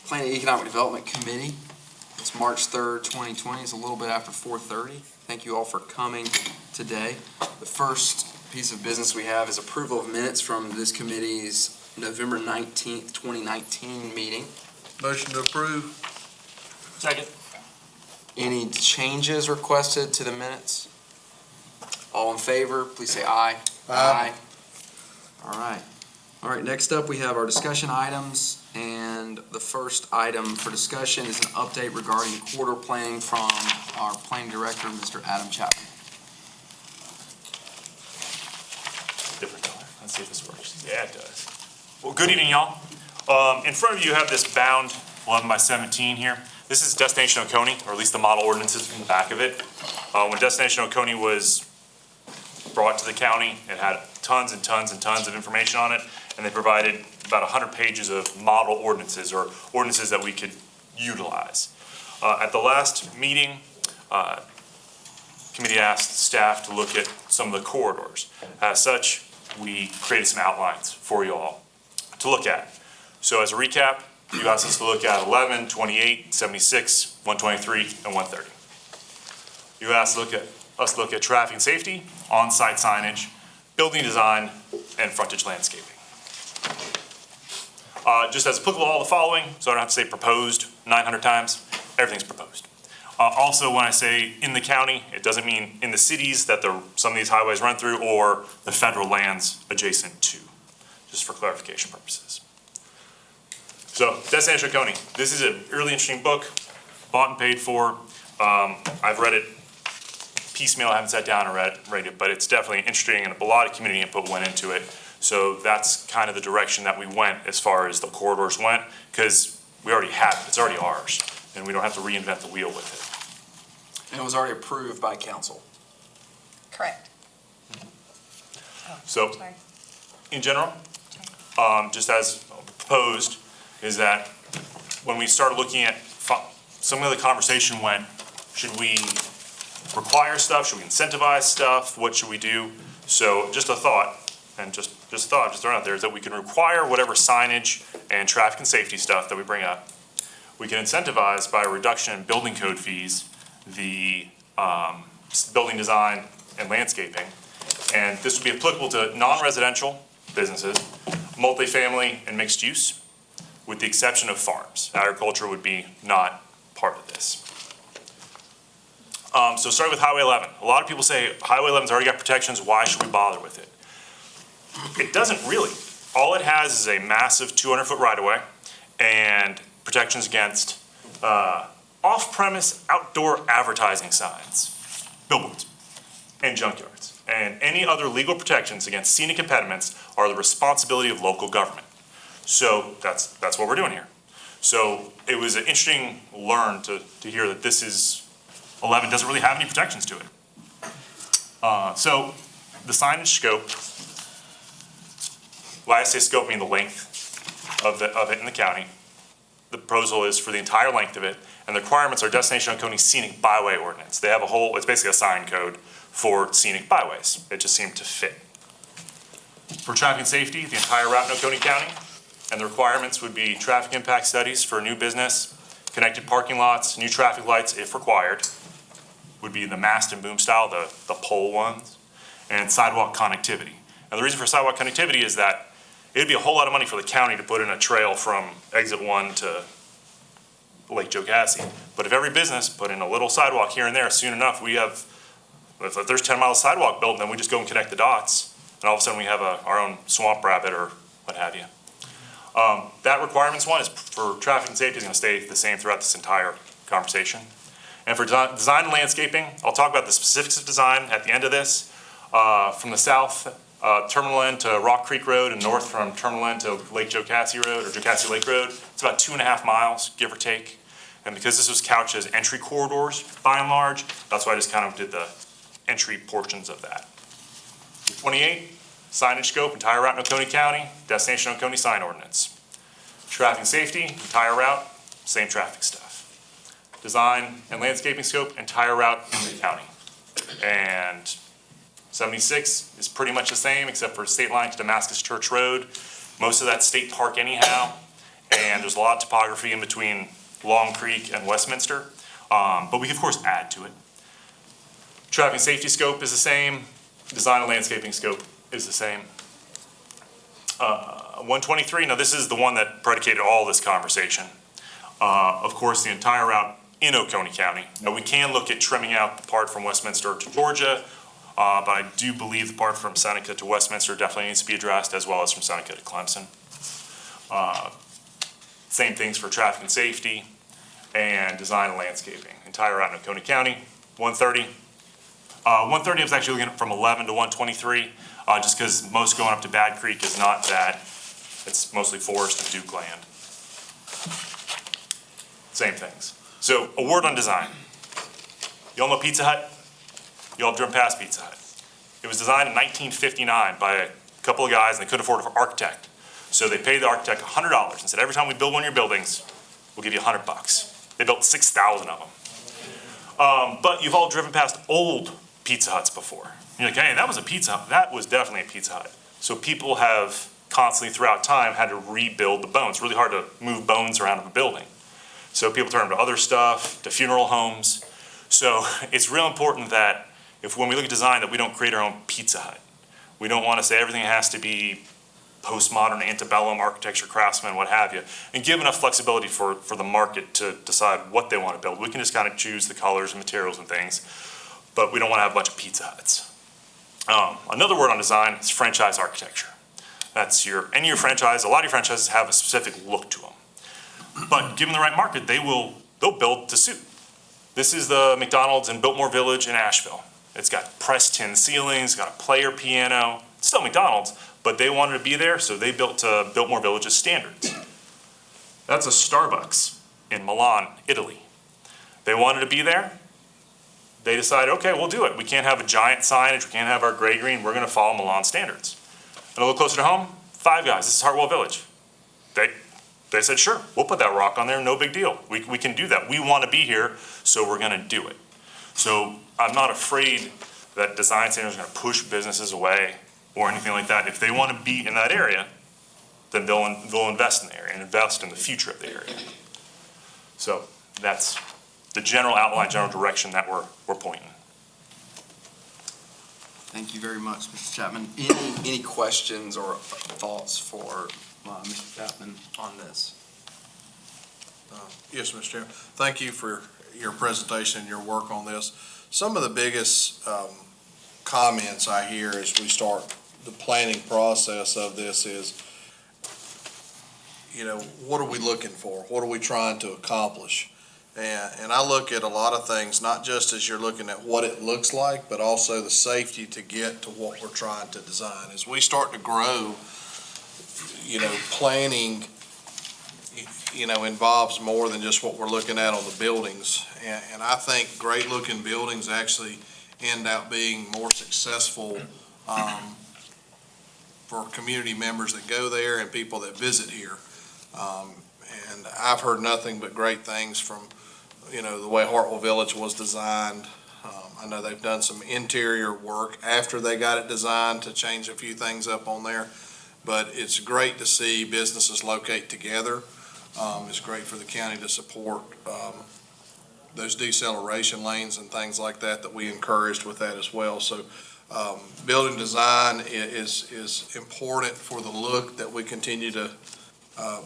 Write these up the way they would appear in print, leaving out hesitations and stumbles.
Planning and Economic Development Committee. It's March 3rd, 2020. It's a little bit after 4:30. Thank you all for coming today. The first piece of business we have is approval of minutes from this committee's November 19th, 2019 meeting. Motion to approve. Second. Any changes requested to the minutes? All in favor, please say aye. Aye. All right, next up we have our discussion items, and the first item for discussion is an update regarding corridor planning from our planning director, Mr. Adam Chapman. Different color. Let's see if this works. Yeah, it does. Well, good evening, y'all. In front of you have this bound 11 by 17 here. This is Destination Oconee, or at least the model ordinances in the back of it. When Destination Oconee was brought to the county, it had tons and tons and tons of information on it, and they provided about 100 pages of model ordinances, or ordinances that we could utilize. At the last meeting, committee asked staff to look at some of the corridors. As such, we created some outlines for you all to look at. So as a recap, you asked us to look at 11, 28, 76, 123, and 130. You asked us to look at traffic and safety, on-site signage, building design, and frontage landscaping. Just as applicable, all the following, so I don't have to say proposed 900 times, everything's proposed. Also, when I say in the county, it doesn't mean in the cities that some of these highways run through, or the federal lands adjacent to, just for clarification purposes. So, Destination Oconee, this is a really interesting book, bought and paid for. I've read it piecemeal, I haven't sat down and read it, but it's definitely interesting, and a lot of community input went into it. So that's kind of the direction that we went as far as the corridors went, because we already have it, it's already ours, and we don't have to reinvent the wheel with it. And it was already approved by council. Correct. So, Sorry. in general, just as proposed, is that when we started looking at some of the conversation went, should we require stuff? Should we incentivize stuff? What should we do? So just a thought, and just throwing it out there, is that we can require whatever signage and traffic and safety stuff that we bring up. We can incentivize by a reduction in building code fees, the building design and landscaping. And this would be applicable to non-residential businesses, multifamily and mixed use, with the exception of farms. Agriculture would be not part of this. So starting with Highway 11. A lot of people say Highway 11's already got protections, why should we bother with it? It doesn't really. All it has is a massive 200-foot right-of-way and protections against off-premise outdoor advertising signs, billboards, and junkyards. And any other legal protections against scenic impediments are the responsibility of local government. So that's what we're doing here. So it was an interesting learn to hear that this is 11 doesn't really have any protections to it. So the signage scope, when I say scope, I mean the length of it in the county. The proposal is for the entire length of it, and the requirements are Destination Oconee Scenic Byway Ordinance. They have it's basically a sign code for scenic byways. It just seemed to fit. For traffic and safety, the entire route in Oconee County, and the requirements would be traffic impact studies for new business, connected parking lots, new traffic lights if required, would be the mast and boom style, the pole ones, and sidewalk connectivity. And the reason for sidewalk connectivity is that it'd be a whole lot of money for the county to put in a trail from exit 1 to Lake Jocassee. But if every business put in a little sidewalk here and there, soon enough if there's 10 miles of sidewalk built, then we just go and connect the dots, and all of a sudden we have our own swamp rabbit or what have you. That requirements one is for traffic and safety is going to stay the same throughout this entire conversation. And for design and landscaping, I'll talk about the specifics of design at the end of this. From the south, Terminal End to Rock Creek Road, and north from Terminal End to Lake Jocassee Road, or Jocassee Lake Road, it's about 2.5 miles, give or take. And because this was couched as entry corridors, by and large, that's why I just kind of did the entry portions of that. 28, signage scope, entire route in Oconee County, Destination Oconee sign ordinance. Traffic and safety, entire route, same traffic stuff. Design and landscaping scope, entire route in the county. And 76 is pretty much the same, except for state line to Damascus Church Road. Most of that's state park anyhow. And there's a lot of topography in between Long Creek and Westminster, but we can of course add to it. Traffic and safety scope is the same, design and landscaping scope is the same. 123, now this is the one that predicated all this conversation. Of course, the entire route in Oconee County. Now, we can look at trimming out the part from Westminster to Georgia, but I do believe the part from Seneca to Westminster definitely needs to be addressed, as well as from Seneca to Clemson. Same things for traffic and safety and design and landscaping. Entire route in Oconee County, 130. 130 I was actually looking at from 11 to 123, just because most going up to Bad Creek is not that. It's mostly forest and Duke land. Same things. So, a word on design. Y'all know Pizza Hut? Y'all have driven past Pizza Hut. It was designed in 1959 by a couple of guys, and they couldn't afford an architect. So they paid the architect $100 and said, every time we build one of your buildings, we'll give you $100. They built 6,000 of them. But you've all driven past old Pizza Huts before. You're like, hey, that was a Pizza Hut. That was definitely a Pizza Hut. So people have constantly throughout time had to rebuild the bones. It's really hard to move bones around of a building. So people turn to other stuff, to funeral homes. So it's real important that when we look at design, that we don't create our own Pizza Hut. We don't want to say everything has to be postmodern, antebellum, architecture, craftsman, what have you, and give enough flexibility for the market to decide what they want to build. We can just kind of choose the colors and materials and things, but we don't want to have a bunch of Pizza Huts. Another word on design is franchise architecture. That's any of your franchise, a lot of your franchises have a specific look to them. But given the right market, they'll build to suit. This is the McDonald's in Biltmore Village in Asheville. It's got pressed tin ceilings, got a player piano. It's still McDonald's, but they wanted to be there, so they built to Biltmore Village's standards. That's a Starbucks in Milan, Italy. They wanted to be there. They decided, okay, we'll do it. We can't have a giant signage. We can't have our gray-green. We're going to follow Milan standards. And a little closer to home, Five Guys. This is Hartwell Village. They said, sure, we'll put that rock on there, no big deal. We can do that. We want to be here, so we're going to do it. So I'm not afraid that design standards are going to push businesses away or anything like that. If they want to be in that area, then they'll invest in the area and invest in the future of the area. So that's the general outline, general direction that we're pointing. Thank you very much, Mr. Chapman. Any questions or thoughts for Mr. Chapman on this? Yes, Mr. Chairman. Thank you for your presentation and your work on this. Some of the biggest comments I hear as we start the planning process of this is, what are we looking for? What are we trying to accomplish? And I look at a lot of things, not just as you're looking at what it looks like, but also the safety to get to what we're trying to design. As we start to grow, planning, involves more than just what we're looking at on the buildings. And I think great-looking buildings actually end up being more successful for community members that go there and people that visit here. And I've heard nothing but great things from, the way Hartwell Village was designed. I know they've done some interior work after they got it designed to change a few things up on there. But it's great to see businesses locate together. It's great for the county to support those deceleration lanes and things like that we encouraged with that as well. So building design is important for the look that we continue to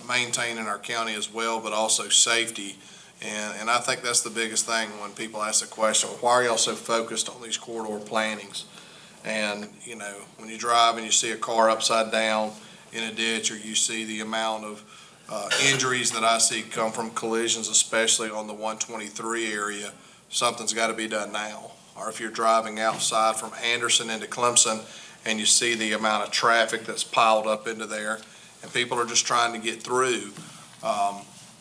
maintain in our county as well, but also safety. And I think that's the biggest thing when people ask the question, why are y'all so focused on these corridor plannings? And, when you drive and you see a car upside down in a ditch, or you see the amount of injuries that I see come from collisions, especially on the 123 area, something's got to be done now. Or if you're driving outside from Anderson into Clemson and you see the amount of traffic that's piled up into there and people are just trying to get through,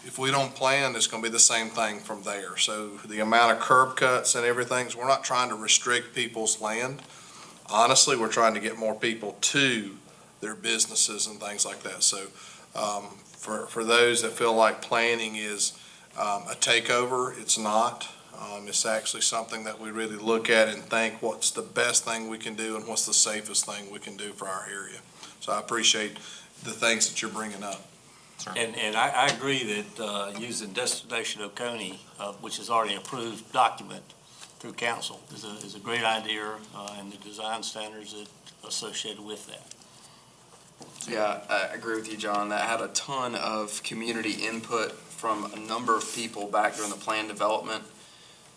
if we don't plan, it's going to be the same thing from there. So the amount of curb cuts and everything, we're not trying to restrict people's land. Honestly, we're trying to get more people to their businesses and things like that. So for those that feel like planning is a takeover, it's not. It's actually something that we really look at and think what's the best thing we can do and what's the safest thing we can do for our area. So I appreciate the things that you're bringing up. And I agree that using Destination Oconee, which is already approved document through council, is a great idea, and the design standards that associated with that. Yeah, I agree with you, John. That had a ton of community input from a number of people back during the plan development,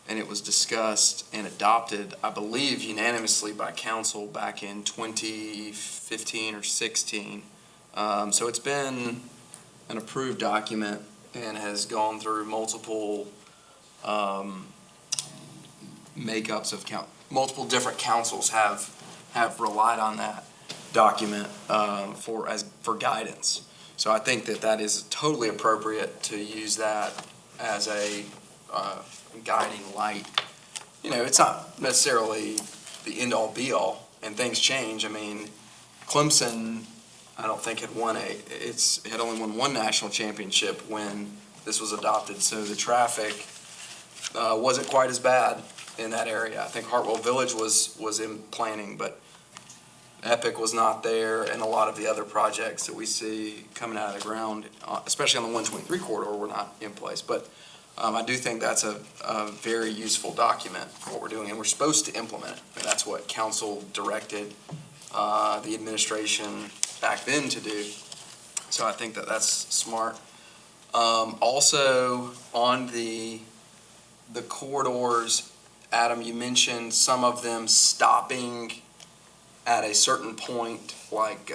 and it was discussed and adopted, I believe, unanimously by council back in 2015 or 16. So it's been an approved document and has gone through multiple makeups of multiple different councils have relied on that document for guidance. So I think that is totally appropriate to use that as a guiding light. You know, it's not necessarily the end-all be-all, and things change. I mean, Clemson, I don't think had only won one national championship when this was adopted, so the traffic wasn't quite as bad in that area. I think Hartwell Village was in planning, but Epic was not there, and a lot of the other projects that we see coming out of the ground, especially on the 123 corridor, were not in place. But I do think that's a very useful document for what we're doing, and we're supposed to implement it. And that's what council directed the administration back then to do. So I think that that's smart. Also, on the corridors, Adam, you mentioned some of them stopping at a certain point, like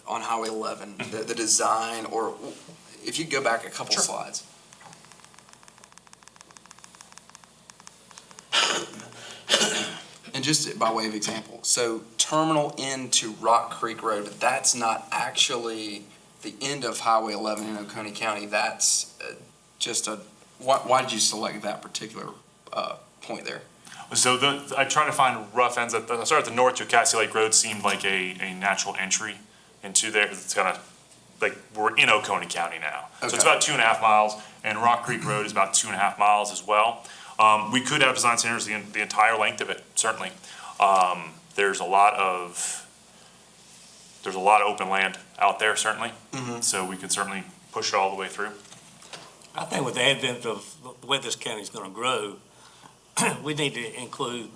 on Highway 11, the design, or if you go back a couple slides. And just by way of example, so terminal into Rock Creek Road, that's not actually the end of Highway 11 in Oconee County. That's just why did you select that particular point there? So I tried to find rough ends. I started at the north to Cassie Lake Road seemed like a natural entry into there, because it's kind of like we're in Oconee County now. So it's Okay. about 2.5 miles, and Rock Creek Road is about 2.5 miles as well. We could have design standards the entire length of it, certainly. There's a lot of open land out there, certainly. So we could certainly push it all the way through. I think with the advent of the way this county's gonna grow, we need to include,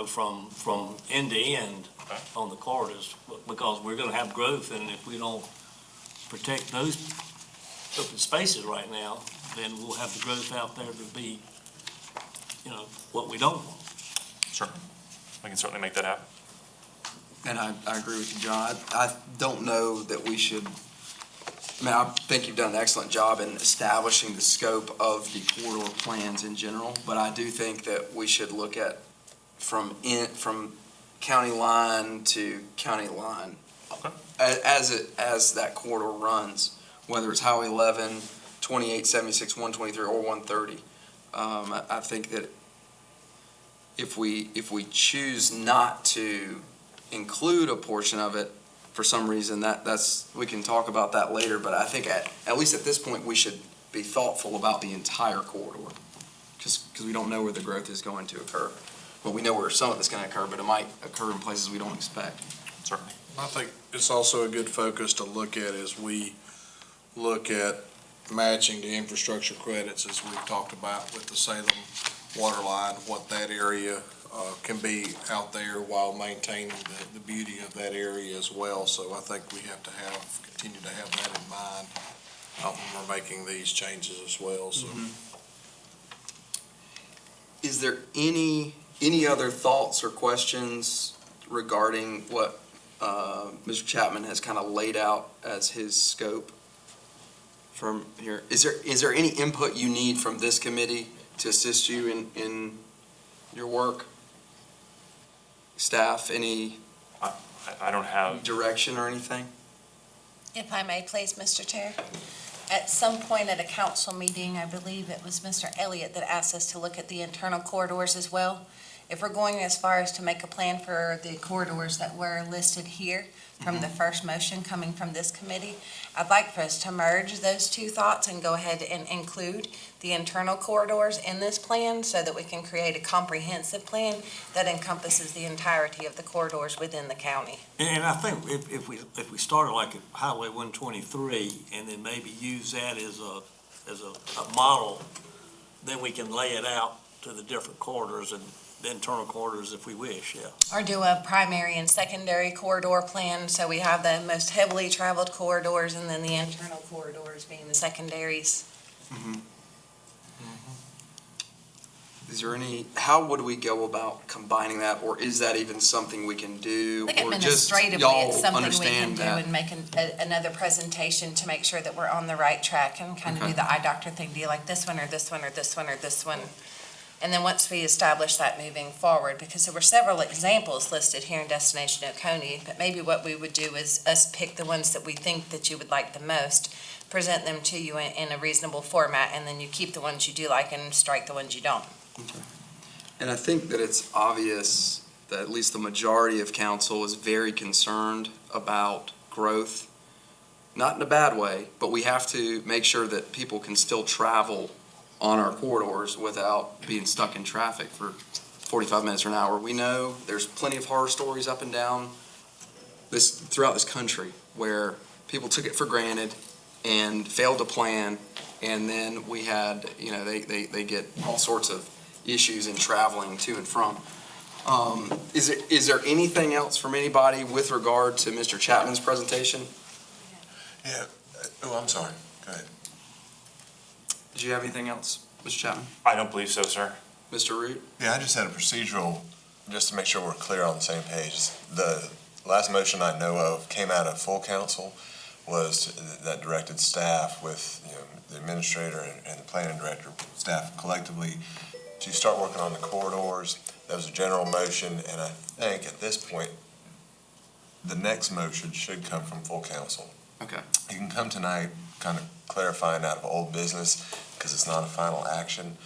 from end to end on the corridors, because we're gonna have growth, and if we don't protect those open spaces right now, then we'll have the growth out there to be, what we don't want. Sure. We can certainly make that happen. And I agree with you, John. I don't know that we should, I think you've done an excellent job in establishing the scope of the corridor plans in general, but I do think that we should look at from county line to county line. Okay. As that corridor runs, whether it's Highway 11, 28, 76, 123, or 130. I think that if we choose not to include a portion of it for some reason, we can talk about that later, but I think at least at this point, we should be thoughtful about the entire corridor, because we don't know where the growth is going to occur. Well, we know where some of it's going to occur, but it might occur in places we don't expect. Certainly. I think it's also a good focus to look at as we look at matching the infrastructure credits, as we've talked about with the Salem water line, what that area can be out there while maintaining the beauty of that area as well. So I think we have to continue to have that in mind when we're making these changes as well, so. Is there any other thoughts or questions regarding what Mr. Chapman has kind of laid out as his scope from here? Is there any input you need from this committee to assist you in your work? Staff, any I don't have, direction or anything? If I may, please, Mr. Chair. At some point at a council meeting, I believe it was Mr. Elliott that asked us to look at the internal corridors as well. If we're going as far as to make a plan for the corridors that were listed here, from the first motion coming from this committee. I'd like for us to merge those two thoughts and go ahead and include the internal corridors in this plan so that we can create a comprehensive plan that encompasses the entirety of the corridors within the county. And I think if we started like at Highway 123 and then maybe use that as a model, then we can lay it out to the different corridors and the internal corridors if we wish, yeah. Or do a primary and secondary corridor plan, so we have the most heavily traveled corridors and then the internal corridors being the secondaries. Is there how would we go about combining that, or is that even something we can do? I think Or just administratively, y'all it's something we can understand do that? and make another presentation to make sure that we're on the right track and kind of do the eye doctor thing. Do you like this one or this one or this one or this one? And then once we establish that moving forward, because there were several examples listed here in Destination Oconee, but maybe what we would do is us pick the ones that we think that you would like the most, present them to you in a reasonable format, and then you keep the ones you do like and strike the ones you don't. And I think that it's obvious that at least the majority of council is very concerned about growth, not in a bad way, but we have to make sure that people can still travel on our corridors without being stuck in traffic for 45 minutes or an hour. We know there's plenty of horror stories up and down throughout this country where people took it for granted and failed to plan, and then we had, they get all sorts of issues in traveling to and from. Is there anything else from anybody with regard to Mr. Chapman's presentation? Yeah, I'm sorry, go ahead. Did you have anything else, Mr. Chapman? I don't believe so, sir. Mr. Root? Yeah, I just had a procedural, just to make sure we're clear on the same page. The last motion I know of came out of full council, that directed staff with, the administrator and the planning director, staff collectively, to start working on the corridors. That was a general motion, and I think at this point, the next motion should come from full council. Okay. You can come tonight kind of clarifying out of old business because it's not a final action.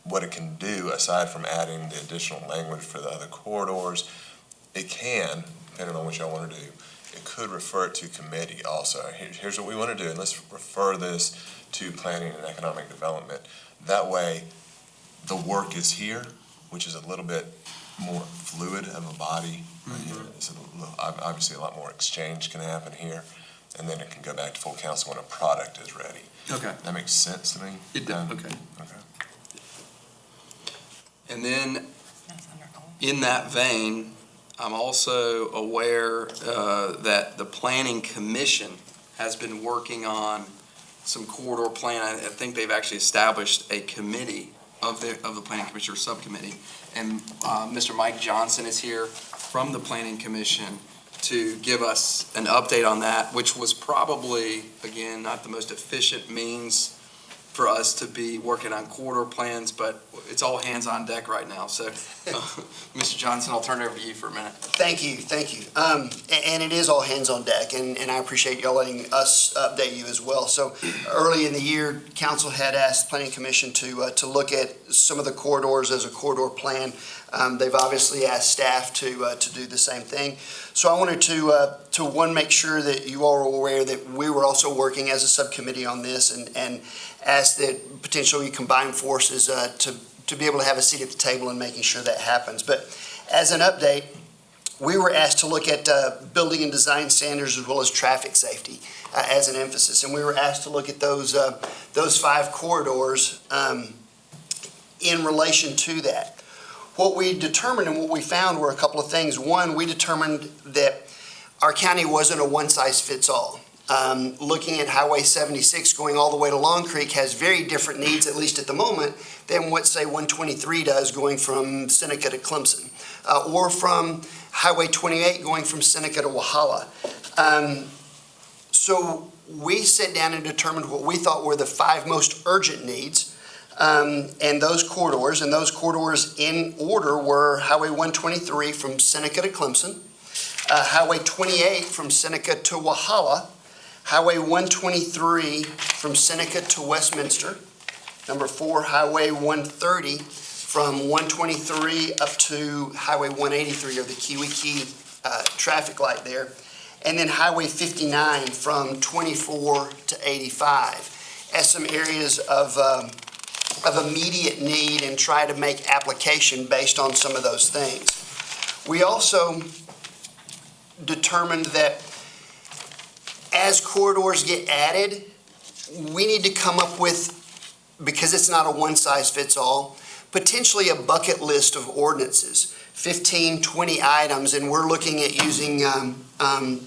What it can do, aside from adding the additional language for the other corridors, it can, depending on what y'all want to do, it could refer it to committee also. Here's what we want to do, and let's refer this to planning and economic development. That way, the work is here, which is a little bit more fluid of a body. It's obviously a lot more exchange can happen here, and then it can go back to full council when a product is ready. Okay. That makes sense to me? It does, okay. Okay. And then, That's under old. in that vein, I'm also aware that the Planning Commission has been working on some corridor plan. I think they've actually established a committee of the Planning Commission, or subcommittee. And Mr. Mike Johnson is here from the Planning Commission to give us an update on that, which was probably, again, not the most efficient means for us to be working on corridor plans, but it's all hands on deck right now. So, Mr. Johnson, I'll turn it over to you for a minute. Thank you. And it is all hands on deck, and I appreciate y'all letting us update you as well. So early in the year, council had asked the Planning Commission to look at some of the corridors as a corridor plan. They've obviously asked staff to do the same thing. So I wanted to make sure that you all are aware that we were also working as a subcommittee on this, and ask that potentially combine forces to be able to have a seat at the table and making sure that happens. But as an update, we were asked to look at building and design standards as well as traffic safety as an emphasis. And we were asked to look at those 5 corridors in relation to that. What we determined and what we found were a couple of things. One, we determined that our county wasn't a one-size-fits-all. Looking at Highway 76 going all the way to Long Creek has very different needs, at least at the moment, than what, say, 123 does going from Seneca to Clemson, or from Highway 28 going from Seneca to Walhalla. So we sat down and determined what we thought were the 5 most urgent needs, and those corridors in order were Highway 123 from Seneca to Clemson, Highway 28 from Seneca to Walhalla, Highway 123 from Seneca to Westminster. Number 4, Highway 130 from 123 up to Highway 183, or the Kiwi Key traffic light there. And then Highway 59 from 24 to 85 as some areas of immediate need and try to make application based on some of those things. We also determined that as corridors get added, we need to come up with, because it's not a one-size-fits-all, potentially a bucket list of ordinances, 15, 20 items, and we're looking at using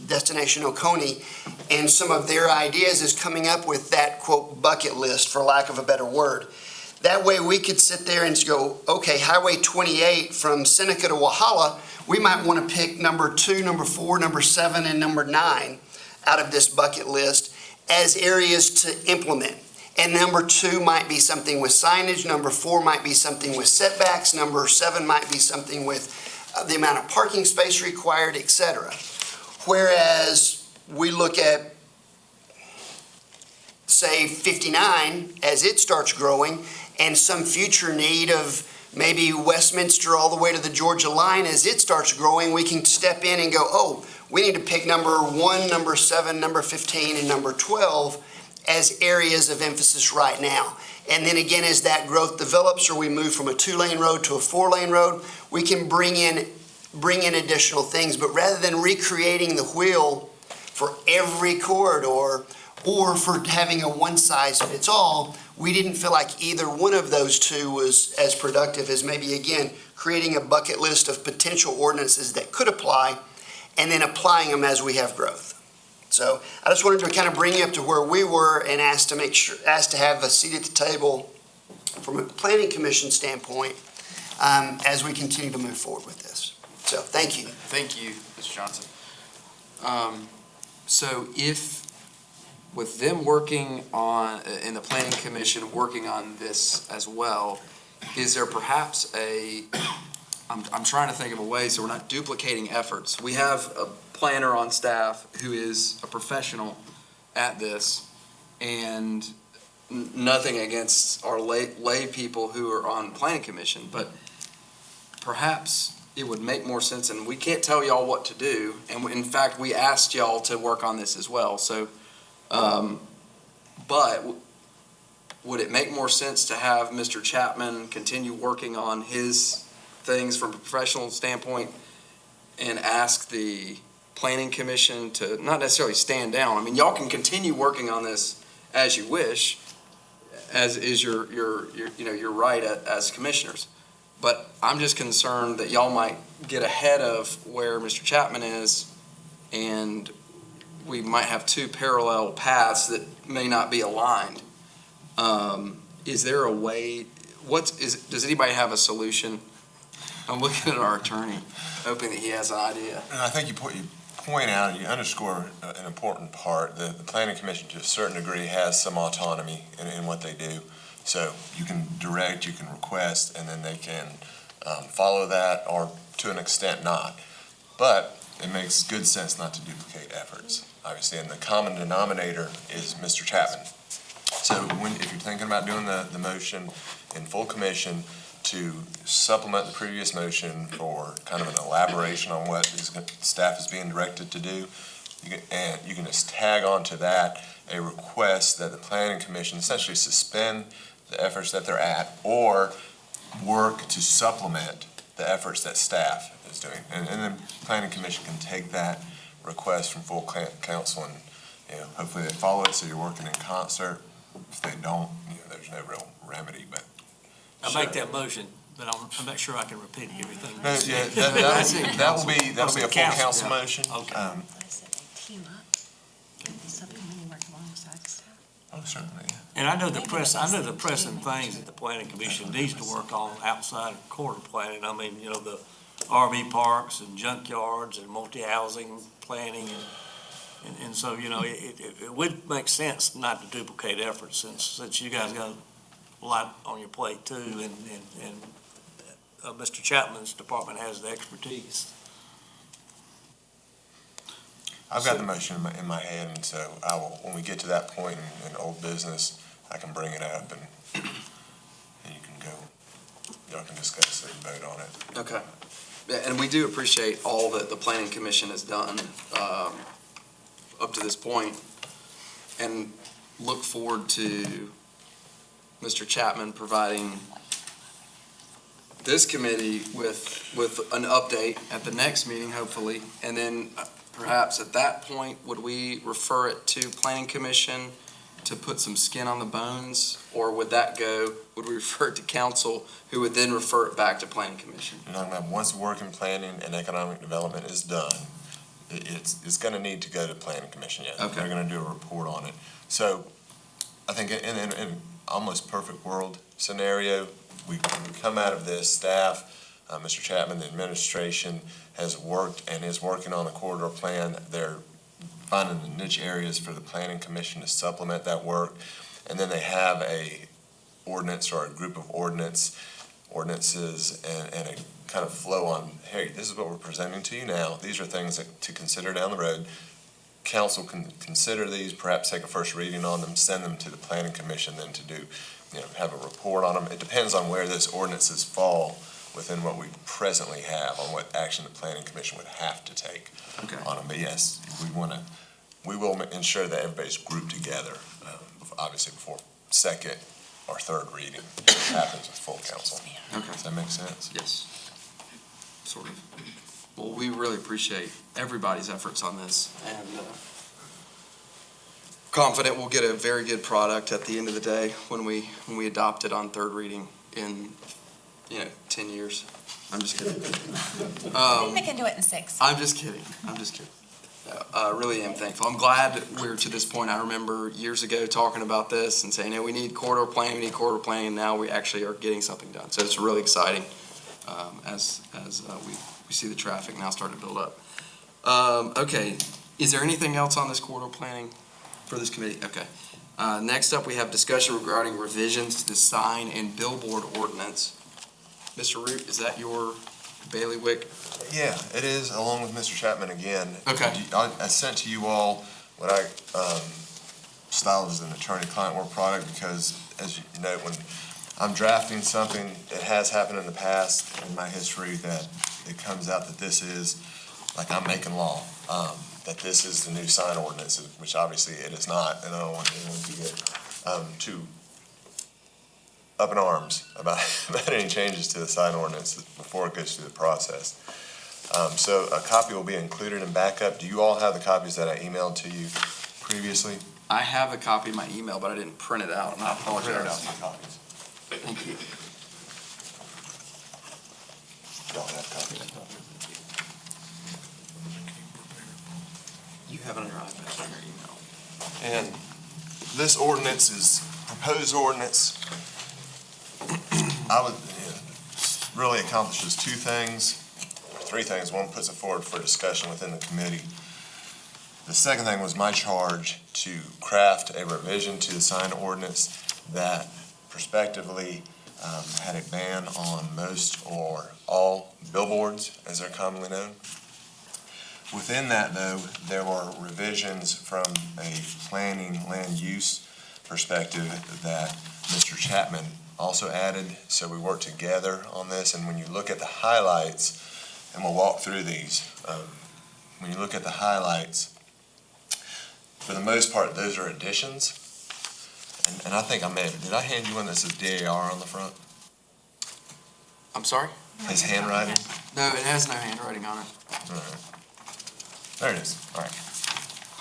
Destination Oconee, and some of their ideas is coming up with that, quote, bucket list, for lack of a better word. That way we could sit there and go, okay, Highway 28 from Seneca to Walhalla, we might want to pick number 2, number 4, number 7, and number 9 out of this bucket list as areas to implement. And number 2 might be something with signage, number 4 might be something with setbacks, number 7 might be something with the amount of parking space required, etc. Whereas we look at, say, 59 as it starts growing, and some future need of maybe Westminster all the way to the Georgia line, as it starts growing, we can step in and go, oh, we need to pick number 1, number 7, number 15, and number 12 as areas of emphasis right now. And then again, as that growth develops, or we move from a 2-lane road to a 4-lane road, we can bring in additional things. But rather than recreating the wheel for every corridor, or for having a one-size-fits-all, we didn't feel like either one of those two was as productive as maybe, again, creating a bucket list of potential ordinances that could apply, and then applying them as we have growth. So I just wanted to kind of bring you up to where we were and asked to have a seat at the table from a planning commission standpoint as we continue to move forward with this. So thank you. Thank you, Mr. Johnson. So if, with them working on, in the planning commission, working on this as well, is there perhaps I'm trying to think of a way so we're not duplicating efforts. We have a planner on staff who is a professional at this, and nothing against our lay people who are on planning commission, but perhaps it would make more sense, and we can't tell y'all what to do, and in fact, we asked y'all to work on this as well, so, but would it make more sense to have Mr. Chapman continue working on his things from a professional standpoint and ask the planning commission to not necessarily stand down? I mean, y'all can continue working on this as you wish, as is your right as commissioners. But I'm just concerned that y'all might get ahead of where Mr. Chapman is, and we might have two parallel paths that may not be aligned. Is there a way, does anybody have a solution? I'm looking at our attorney, hoping that he has an idea. And I think you point out, you underscore an important part. The planning commission, to a certain degree, has some autonomy in what they do. So you can direct, you can request, and then they can follow that, or to an extent not. But it makes good sense not to duplicate efforts, obviously, and the common denominator is Mr. Chapman. So if you're thinking about doing the motion in full commission to supplement the previous motion for kind of an elaboration on what staff is being directed to do, you can just tag on to that a request that the planning commission essentially suspend the efforts that they're at, or work to supplement the efforts that staff is doing. And then planning commission can take that request from full council, and hopefully they follow it, so you're working in concert. If they don't, there's no real remedy, but. I make that motion, but I'm not sure I can repeat everything. No, yeah, that'll be a full council motion. Okay. Team up. The subcommittee work alongside the staff. Oh, certainly, yeah. And I know the pressing things that the planning commission needs to work on outside of corridor planning. I mean, the RV parks and junkyards and multi-housing planning, and so, it would make sense not to duplicate efforts since you guys got a lot on your plate too, and Mr. Chapman's department has the expertise. I've got the motion in my head, and so I will, when we get to that point in old business, I can bring it up, and you can go, y'all can discuss it and vote on it. Okay. And we do appreciate all that the planning commission has done up to this point, and look forward to Mr. Chapman providing this committee with an update at the next meeting, hopefully. And then perhaps at that point, would we refer it to planning commission to put some skin on the bones? Or would we refer it to council, who would then refer it back to planning commission? You're talking about once work in planning and economic development is done, it's gonna need to go to planning commission, yes. Okay. They're gonna do a report on it. So I think in almost perfect world scenario, we come out of this, staff, Mr. Chapman, the administration has worked and is working on a corridor plan. They're finding the niche areas for the planning commission to supplement that work. And then they have a ordinance or a group of ordinances and a kind of flow on, hey, this is what we're presenting to you now. These are things to consider down the road. Council can consider these, perhaps take a first reading on them, send them to the planning commission then to do, have a report on them. It depends on where those ordinances fall within what we presently have, on what action the planning commission would have to take Okay. on them. But yes, we will ensure that everybody's grouped together, obviously before second or third reading happens with full council. Okay. Does that make sense? Yes, sort of. Well, we really appreciate everybody's efforts on this, and confident we'll get a very good product at the end of the day when we adopt it on third reading in 10 years. I'm just kidding. I think they can do it in 6. I'm just kidding. I really am thankful. I'm glad that we're to this point. I remember years ago talking about this and saying, we need corridor planning, and now we actually are getting something done. So it's really exciting as we see the traffic now starting to build up. Okay, is there anything else on this corridor planning for this committee? Okay. Next up, we have discussion regarding revisions to the sign and billboard ordinance. Mr. Root, is that your bailiwick? Yeah, it is, along with Mr. Chapman again. Okay. I sent to you all what I styled as an attorney-client work product because, as you know, when I'm drafting something, it has happened in the past in my history that it comes out that this is, like I'm making law, that this is the new sign ordinance, which obviously it is not, and I don't want anyone to get too up in arms about any changes to the sign ordinance before it goes through the process. So a copy will be included in backup. Do you all have the copies that I emailed to you previously? I have a copy in my email, but I didn't print it out, and I apologize. Copies. Thank you. Y'all have copies? You have it on your iPad, on your email. And this ordinance is proposed ordinance. Really accomplishes three things. One, puts it forward for discussion within the committee. The second thing was my charge to craft a revision to the sign ordinance that prospectively had a ban on most or all billboards, as they're commonly known. Within that, though, there were revisions from a planning land use perspective that Mr. Chapman also added, so we worked together on this. And when you look at the highlights, and we'll walk through these, when you look at the highlights, for the most part, those are additions. And I think did I hand you one that says DAR on the front? I'm sorry? His handwriting? No, it has no handwriting on it. All right. There it is. All right.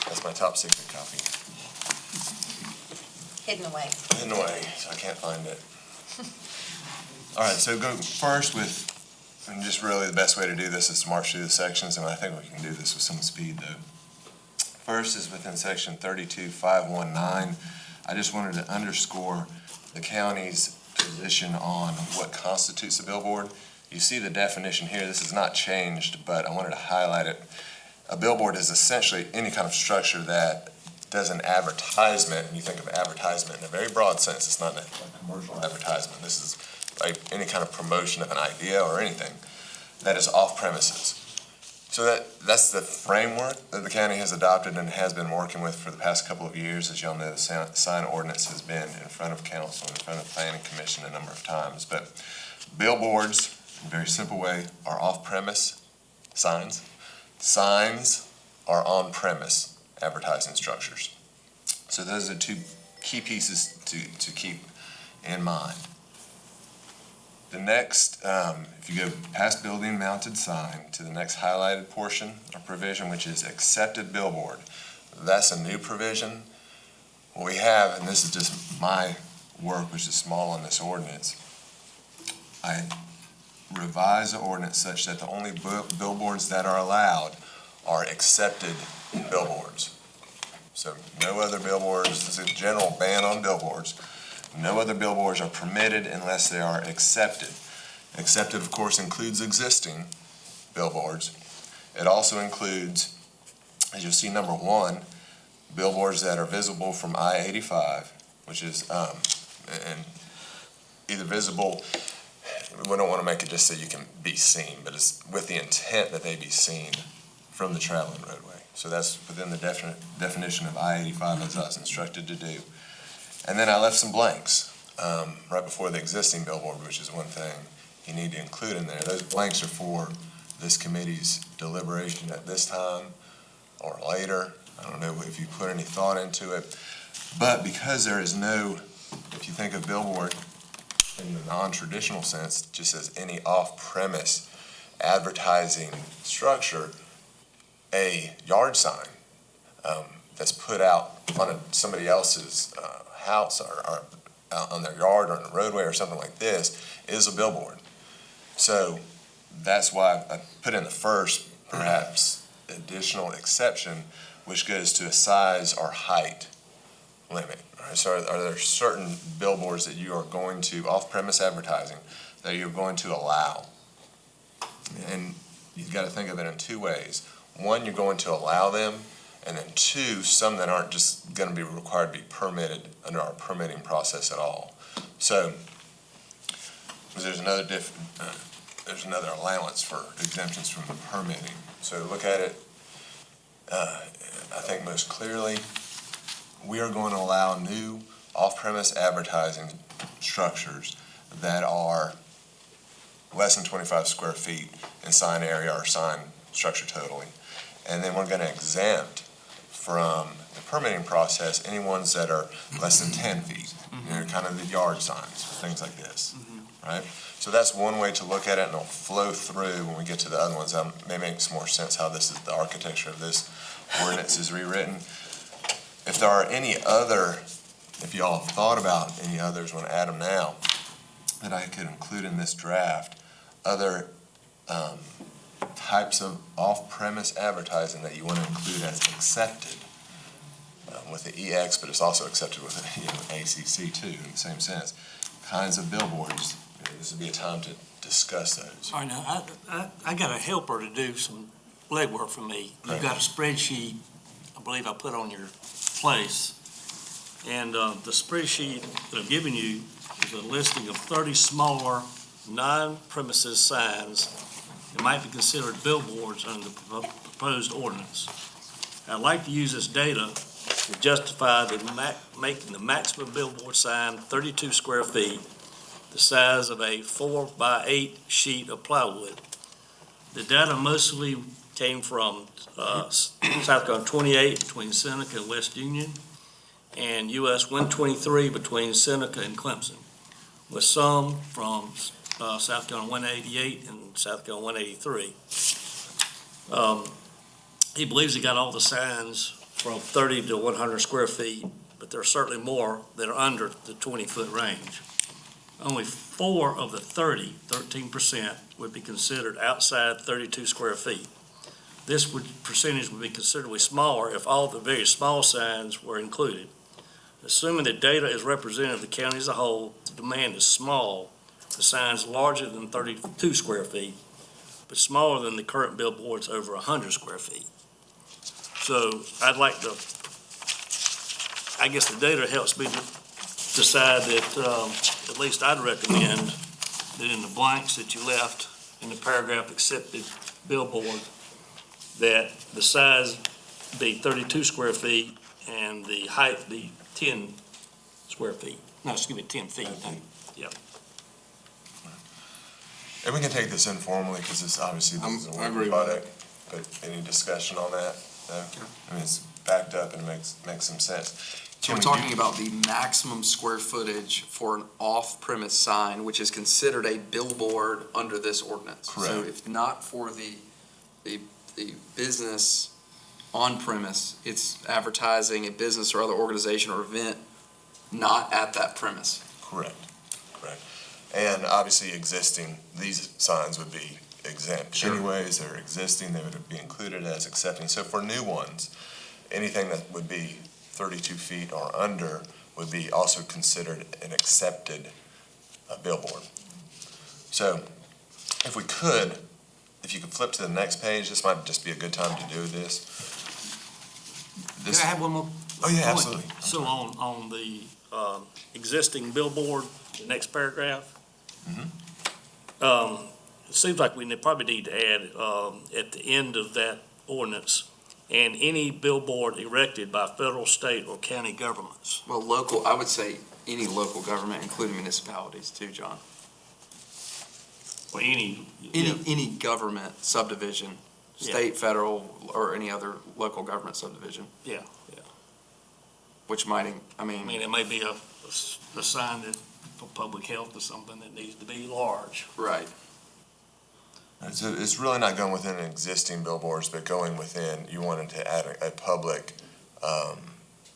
That's my top secret copy. Hidden away. Hidden away, so I can't find it. All right, so go first with, and just really the best way to do this is to march through the sections, and I think we can do this with some speed, though. First is within section 32.519. I just wanted to underscore the county's position on what constitutes a billboard. You see the definition here. This is not changed, but I wanted to highlight it. A billboard is essentially any kind of structure that does an advertisement, and you think of advertisement in a very broad sense. It's not a commercial advertisement. This is any kind of promotion of an idea or anything that is off premises. So that's the framework that the county has adopted and has been working with for the past couple of years. As y'all know, the sign ordinance has been in front of council, in front of the planning commission a number of times. But billboards, a very simple way, are off-premise signs. Signs are on-premise advertising structures. So those are two key pieces to keep in mind. The next, if you go past building mounted sign to the next highlighted portion or provision, which is accepted billboard, that's a new provision. What we have, and this is just my work, which is small on this ordinance, I revise the ordinance such that the only billboards that are allowed are accepted billboards. So no other billboards, this is a general ban on billboards. No other billboards are permitted unless they are accepted. Accepted, of course, includes existing billboards. It also includes, as you'll see, number 1, billboards that are visible from I-85, which is, and either visible, we don't want to make it just so you can be seen, but it's with the intent that they be seen from the traveling roadway. So that's within the definition of I-85 as I was instructed to do. And then I left some blanks right before the existing billboard, which is one thing you need to include in there. Those blanks are for this committee's deliberation at this time or later. I don't know if you put any thought into it. But because there is no, if you think of billboard in the non-traditional sense, just as any off-premise advertising structure, a yard sign that's put out on somebody else's house or on their yard or on the roadway or something like this is a billboard. So that's why I put in the first, perhaps, additional exception, which goes to a size or height limit. All right, so are there certain billboards that you are going to, off-premise advertising, that you're going to allow? And you've got to think of it in two ways. One, you're going to allow them, and then two, some that aren't just going to be required to be permitted under our permitting process at all. So there's another allowance for exemptions from the permitting. So to look at it, I think most clearly, we are going to allow new off-premise advertising structures that are less than 25 square feet in sign area or sign structure totally. And then we're going to exempt from the permitting process any ones that are less than 10 feet, you know, kind of the yard signs, things like this, right? So that's one way to look at it, and it'll flow through when we get to the other ones. That may make some more sense how this is, the architecture of this ordinance is rewritten. If there are any other, if y'all have thought about any others, want to add them now, that I could include in this draft, other types of off-premise advertising that you want to include as accepted with the EX, but it's also accepted with the ACC too, in the same sense. Kinds of billboards, this would be a time to discuss those. All right, now, I got a helper to do some legwork for me. You've got a spreadsheet, I believe I put on your place, and the spreadsheet that I've given you is a listing of 30 smaller non-premises signs that might be considered billboards under the proposed ordinance. I'd like to use this data to justify making the maximum billboard sign 32 square feet, the size of a 4x8 sheet of plywood. The data mostly came from South Carolina 28 between Seneca and West Union, and US 123 between Seneca and Clemson, with some from South Carolina 188 and South Carolina 183. He believes he got all the signs from 30 to 100 square feet, but there are certainly more that are under the 20-foot range. Only 4 of the 30, 13%, would be considered outside 32 square feet. This percentage would be considerably smaller if all the very small signs were included. Assuming the data is representative of the county as a whole, the demand is small for signs larger than 32 square feet, but smaller than the current billboards over 100 square feet. So I'd like to, I guess the data helps me to decide that, at least I'd recommend that in the blanks that you left in the paragraph accepted billboard, that the size be 32 square feet and the height be 10 square feet. No, excuse me, 10 feet. Yep. And we can take this informally, because this, obviously, this is a I agree work with product. But any discussion on that? No? I mean, it's backed up and makes some sense. So Can we're we talking do- about the maximum square footage for an off-premise sign, which is considered a billboard under this ordinance. So Correct. if not for the business on-premise, it's advertising a business or other organization or event not at that premise. Correct. And obviously, these signs would be exempt Sure. anyways. They're existing, they would be included as accepting. So for new ones, anything that would be 32 feet or under would be also considered an accepted billboard. So if you could flip to the next page, this might just be a good time to do this. Can I have one more? Oh, yeah, point? absolutely. So on the existing billboard, the next paragraph. It seems like we probably need to add at the end of that ordinance, and any billboard erected by federal, state, or county governments. Well, I would say any local government, including municipalities too, John. Or any. Any government subdivision, state, federal, or any other local government subdivision, Yeah. which might, I mean, it may be a sign that for public health or something that needs to be large. right. So it's really not going within existing billboards, but going within, you wanted to add a public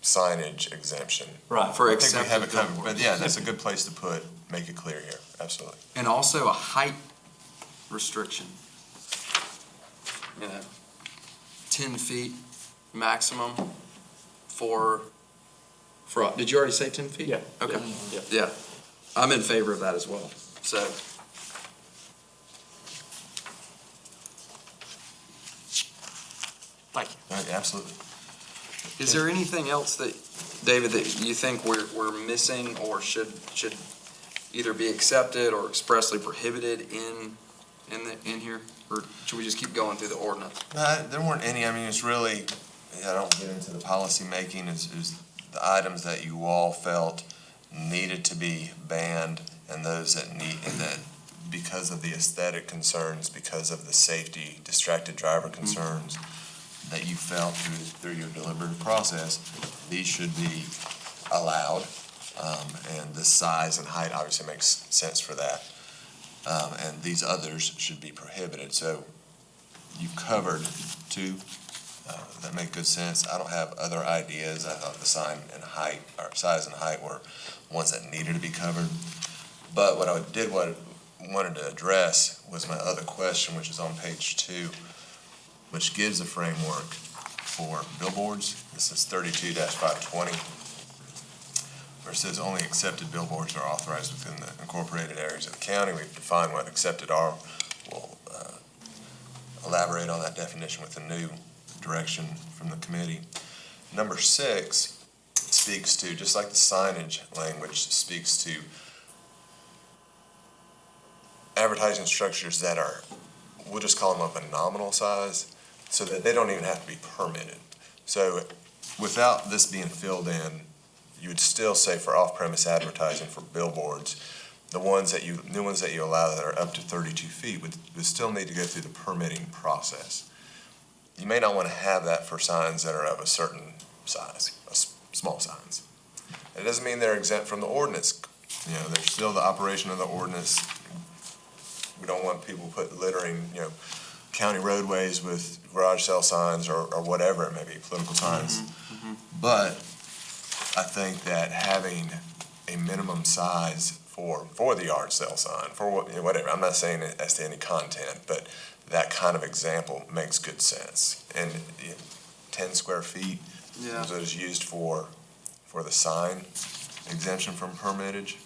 signage exemption. Right. For I think we have accepted it covered, but billboards. yeah, that's a good place to make it clear here, absolutely. And also a height restriction. 10 feet maximum for, did you already say 10 feet? Yeah. Okay, Yeah. yeah. I'm in favor of that as well, so. Thank you. Right, absolutely. Is there anything else that, David, that you think we're missing or should either be accepted or expressly prohibited in here? Or should we just keep going through the ordinance? No, there weren't any, I mean, it's really, I don't get into the policy making, is the items that you all felt needed to be banned, and those that because of the aesthetic concerns, because of the safety, distracted driver concerns, that you felt through your deliberative process, these should be allowed. And the size and height obviously makes sense for that. And these others should be prohibited. So you've covered two that make good sense. I don't have other ideas. I thought the sign and height, or size and height, were ones that needed to be covered. But what I wanted to address was my other question, which is on page 2, which gives a framework for billboards. This is 32-520, where it says only accepted billboards are authorized within the incorporated areas of the county. We've defined what accepted are. We'll elaborate on that definition with the new direction from the committee. Number 6 speaks to, just like the signage language speaks to advertising structures that are, we'll just call them of a nominal size, so that they don't even have to be permitted. So without this being filled in, you would still say for off-premise advertising for billboards, new ones that you allow that are up to 32 feet would still need to go through the permitting process. You may not want to have that for signs that are of a certain size, small signs. It doesn't mean they're exempt from the ordinance. There's still the operation of the ordinance. We don't want people littering, county roadways with garage sale signs or whatever it may be, political signs. But I think that having a minimum size for the yard sale sign, for whatever, I'm not saying it as to any content, but that kind of example makes good sense. And 10 square feet is what is used for the sign exemption from permittage.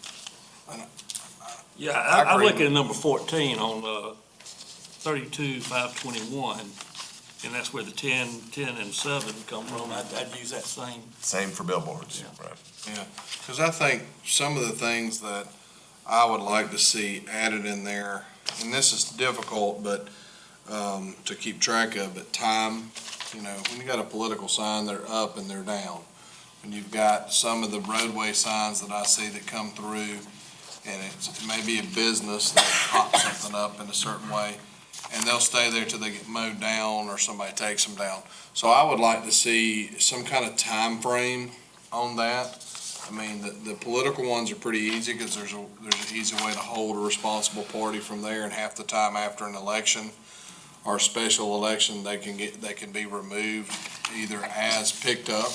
Yeah, I I'm agree. looking at number 14 on 32-521, and that's where the 10 and 7 come from. I'd use that same. Same for billboards, Yeah. right? Yeah, because I think some of the things that I would like to see added in there, and this is difficult, but to keep track of, but time, when you got a political sign, they're up and they're down. When you've got some of the roadway signs that I see that come through, and it may be a business that pops something up in a certain way, and they'll stay there till they get mowed down or somebody takes them down. So I would like to see some kind of time frame on that. I mean, the political ones are pretty easy because there's an easy way to hold a responsible party from there, and half the time after an election or a special election, they can be removed either as picked up.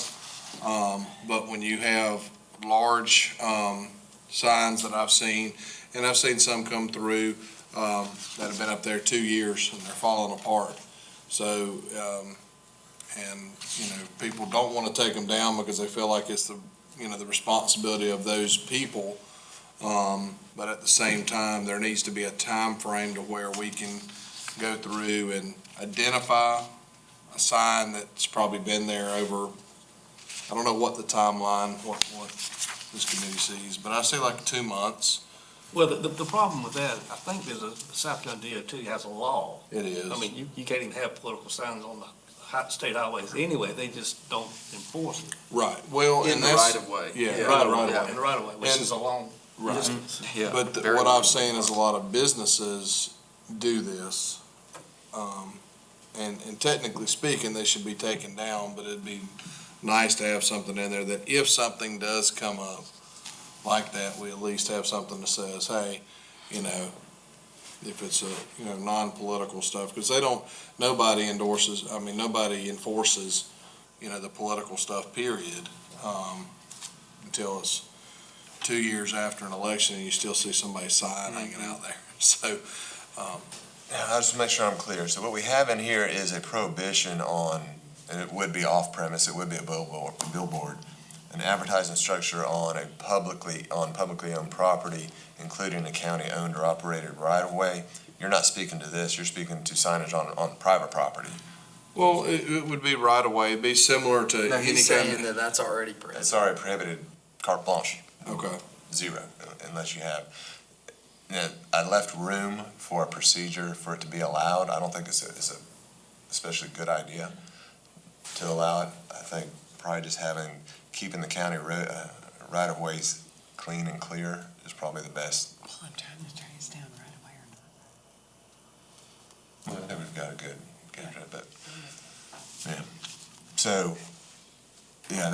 But when you have large, signs that I've seen, and I've seen some come through, that have been up there 2 years and they're falling apart. So, and, people don't want to take them down because they feel like it's the responsibility of those people. But at the same time, there needs to be a time frame to where we can go through and identify a sign that's probably been there over, I don't know what the timeline, what this committee sees, but I say like 2 months. Well, the problem with that, I think there's the South Carolina DOT has a law. It is. I mean, you can't even have political signs on the state highways anyway, they just don't enforce it. Right, well, In and the that's. right of way. Yeah, In the right, right right. of way, in the right of way, which And- is a long Right. distance. Yeah. But very what long. I've seen is a lot of businesses do this. And technically speaking, they should be taken down, but it'd be nice to have something in there that if something does come up like that, we at least have something that says, hey, if it's non-political stuff, because nobody enforces, the political stuff, period, until it's 2 years after an election and you still see somebody's sign hanging out there. So, I'll just make sure I'm clear. So what we have in here is a prohibition on, and it would be off-premise, it would be a billboard, an advertising structure on publicly owned property, including a county-owned or operated right-of-way. You're not speaking to this, you're speaking to signage on private property. well, it would be right away. It'd be similar to No, any he's kind saying that that's already present. It's already prohibited, carte blanche, Okay. zero, unless you have. I left room for a procedure for it to be allowed. I don't think it's a especially good idea to allow it. I think probably just keeping the county right-of-ways clean and clear is probably the best. Well, I'm trying to trace down right away or not. Well, I think we've got a good, but, yeah. So, yeah,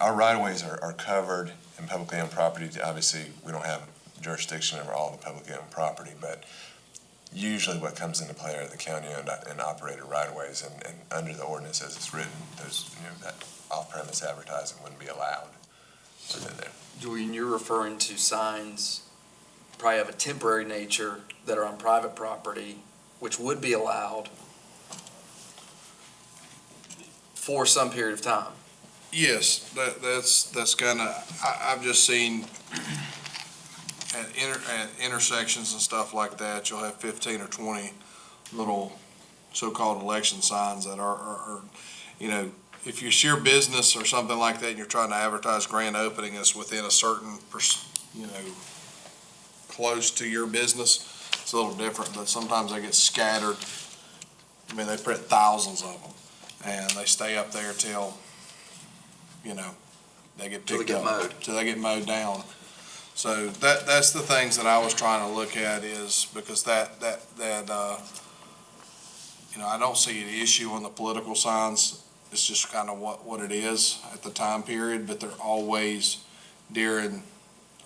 our right-of-ways are covered in publicly owned property. Obviously, we don't have jurisdiction over all the publicly owned property, but usually what comes into play are the county-owned and operated right-of-ways, and under the ordinance as it's written, that off-premise advertising wouldn't be allowed within there. Julian, you're referring to signs probably of a temporary nature that are on private property, which would be allowed for some period of time. Yes, that's kind of, I've just seen at intersections and stuff like that, you'll have 15 or 20 little so-called election signs that are, if you're your business or something like that and you're trying to advertise grand opening, it's within a certain, close to your business, it's a little different, but sometimes they get scattered. I mean, they print thousands of them and they stay up there till, they get Till they picked get up. mowed. Till they get mowed down. So that's the things that I was trying to look at is because I don't see an issue on the political signs. It's just kind of what it is at the time period, but they're always during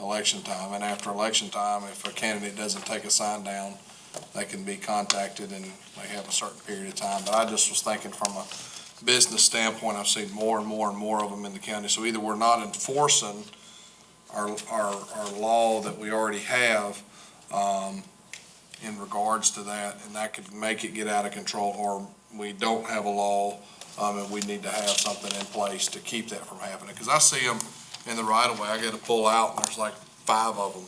election time. And after election time, if a candidate doesn't take a sign down, they can be contacted and they have a certain period of time. But I just was thinking from a business standpoint, I've seen more and more and more of them in the county. So either we're not enforcing our law that we already have, in regards to that, and that could make it get out of control, or we don't have a law, and we need to have something in place to keep that from happening. Because I see them in the right of way, I got to pull out, and there's like 5 of them,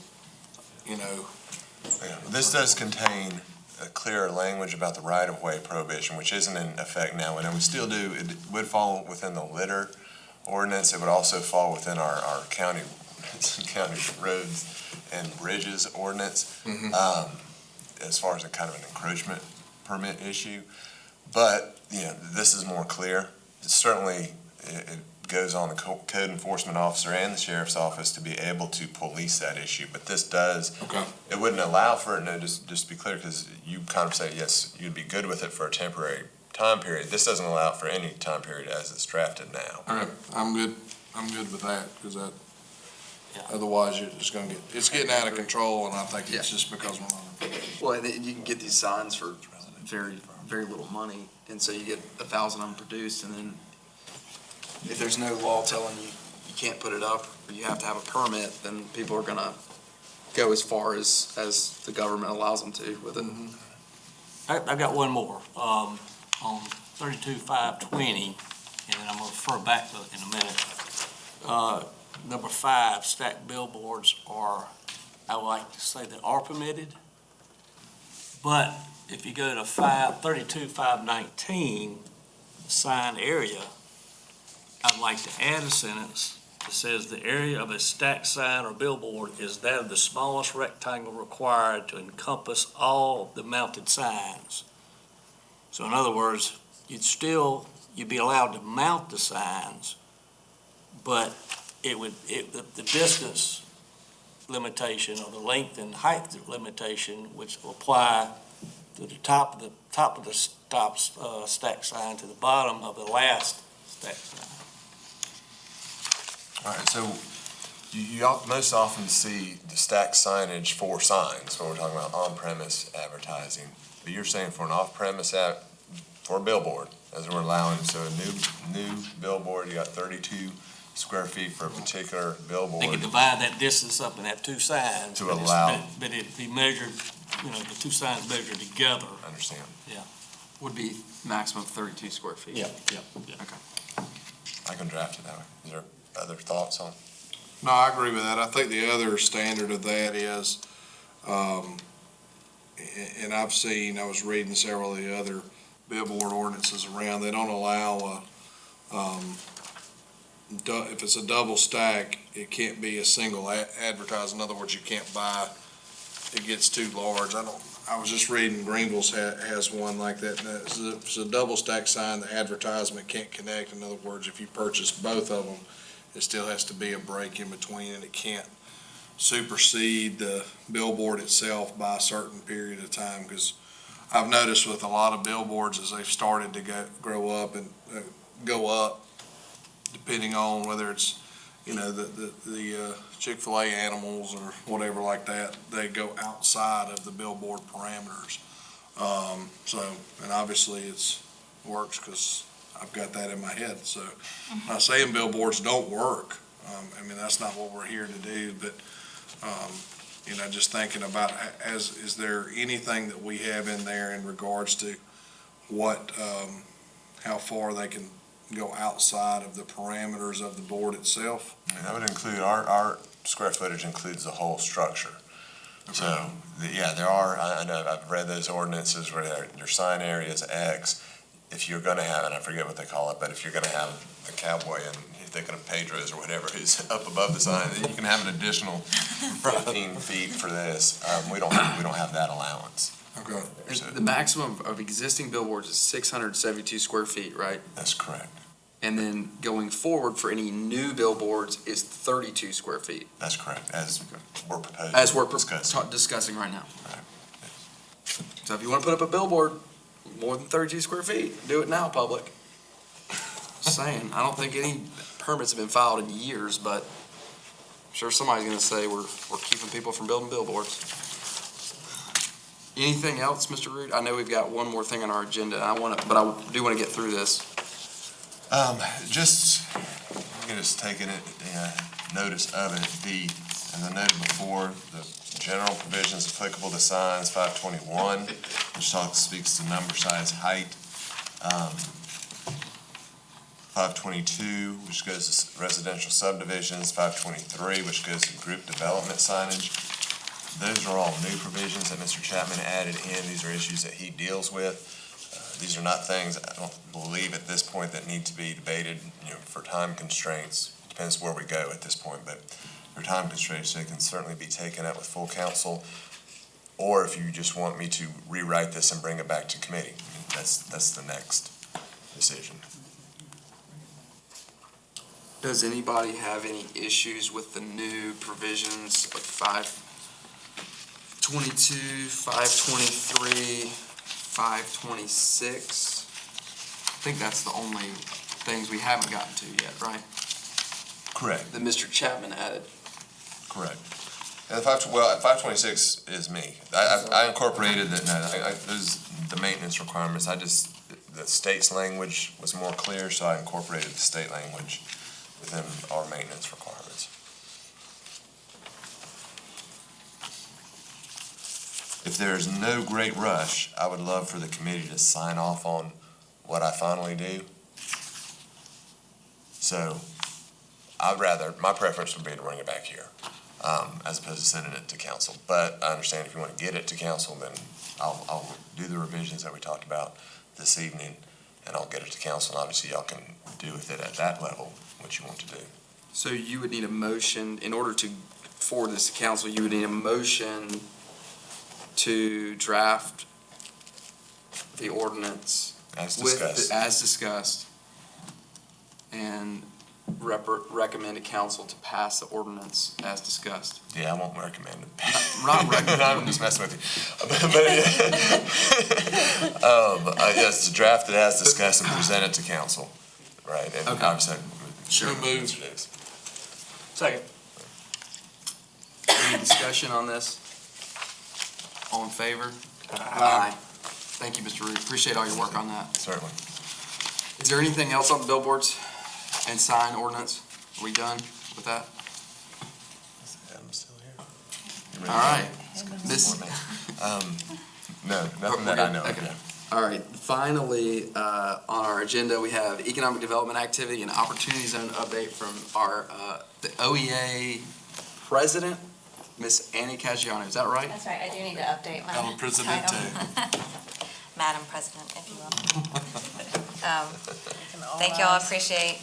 Yeah. This does contain a clearer language about the right-of-way prohibition, which isn't in effect now, and we still do, it would fall within the litter ordinance. It would also fall within our county roads and bridges ordinance, as far as a kind of an encroachment permit issue. But, this is more clear. It's certainly, it goes on the code enforcement officer and the sheriff's office to be able to police that issue. But this does, Okay. it wouldn't allow for it, no, just to be clear, because you kind of say, yes, you'd be good with it for a temporary time period. This doesn't allow for any time period as it's drafted now. All right, I'm good with that, because that, Yeah. otherwise you're just gonna it's getting out of control, and I think it's Yeah. just because we're not. Well, and then you can get these signs for very, very little money, and so you get 1,000 of them produced, and then if there's no law telling you you can't put it up, or you have to have a permit, then people are gonna go as far as the government allows them to with it. I've got one more, on 32-520, and then I'm gonna refer back to it in a minute. Number 5, stacked billboards are, I would like to say they are permitted, but if you go to 32-519, sign area, I'd like to add a sentence that says the area of a stacked sign or billboard is that of the smallest rectangle required to encompass all the mounted signs. So in other words, you'd be allowed to mount the signs, but the distance limitation or the length and height limitation, which will apply to the top of the stacked sign to the bottom of the last stacked sign. All right, so you most often see the stacked signage for signs when we're talking about on-premise advertising. But you're saying for an off-premise for a billboard, as we're allowing, so a new billboard, you got 32 square feet for a particular They billboard. could divide that distance up and have two signs. To but it's- allow- But it'd be measured, the two signs measured together. I understand. Would be maximum 32 square feet. Yeah. I can draft it that way. Is there other thoughts on? No, I agree with that. I think the other standard of that is, and I was reading several of the other billboard ordinances around, they don't allow, if it's a double stack, it can't be a single advertising. In other words, you can't buy, it gets too large. I was just reading Greenville's has one like that. And if it's a double stack sign, the advertisement can't connect. In other words, if you purchase both of them, it still has to be a break in between, and it can't supersede the billboard itself by a certain period of time. Because I've noticed with a lot of billboards, as they've started to grow up and go up, depending on whether it's, the Chick-fil-A animals or whatever like that, they go outside of the billboard parameters. And obviously works because I've got that in my head. So I'm not saying billboards don't work. That's not what we're here to do, but, just thinking about is there anything that we have in there in regards to how far they can go outside of the parameters of the board itself? And that would include, our square footage includes the whole structure. So, there are, I know, I've read those ordinances where your sign area is X. If you're gonna have, and I forget what they call it, but if you're gonna have the cowboy and you're thinking of Pedro's or whatever who's up above the sign, then you can have an additional 15 feet for this. We don't have that allowance. Okay. The maximum of existing billboards is 672 square feet, right? That's correct. And then going forward for any new billboards is 32 square feet, That's correct, as we're proposing. as we're discussing. discussing right now. Right. So if you want to put up a billboard more than 32 square feet, do it now, public. Just saying, I don't think any permits have been filed in years, but I'm sure somebody's going to say we're keeping people from building billboards. Anything else, Mr. Root? I know we've got one more thing on our agenda, but I do want to get through this. I'm just taking notice of it. As I noted before, the general provisions applicable to signs, 521, which speaks to number, size, height. 522, which goes to residential subdivisions. 523, which goes to group development signage. Those are all new provisions that Mr. Chapman added in. These are issues that he deals with. These are not things, I don't believe at this point, that need to be debated, for time constraints. Depends where we go at this point, but for time constraints, they can certainly be taken up with full council. Or if you just want me to rewrite this and bring it back to committee, that's the next decision. Does anybody have any issues with the new provisions of 522, 523, 526? I think that's the only things we haven't gotten to yet, right? Correct, That Mr. Chapman added. correct. And the 526 is me. I incorporated that, those, the maintenance requirements, the state's language was more clear, so I incorporated the state language within our maintenance requirements. If there's no great rush, I would love for the committee to sign off on what I finally do. So my preference would be to bring it back here, as opposed to sending it to council. But I understand if you want to get it to council, then I'll do the revisions that we talked about this evening, and I'll get it to council, and obviously y'all can do with it at that level what you want to do. So you would need a motion, in order to forward this to council, you would need a motion to draft the ordinance As with, discussed. as discussed, and recommend to council to pass the ordinance as discussed. Yeah, I won't recommend it. I'm not recommending. I'm just messing with you. Yes, to draft it as discussed and present it to council, right? And Okay. obviously, Sure moved. Second. Any discussion on this? All in favor? Aye. Thank you, Mr. Reed. Appreciate all your work on that. Certainly. Is there anything else on the billboards and sign ordinance? Are we done with that? Adam's still here. All right. Miss, No, nothing that I know of. Okay. Yeah. all right. Finally, on our agenda, we have economic development activity and opportunity zone update from our, the OEA president, Miss Annie Caggiano. Is that right? That's right, I do need to update my El Presidente. title. Madam President, if you will. Thank you all, appreciate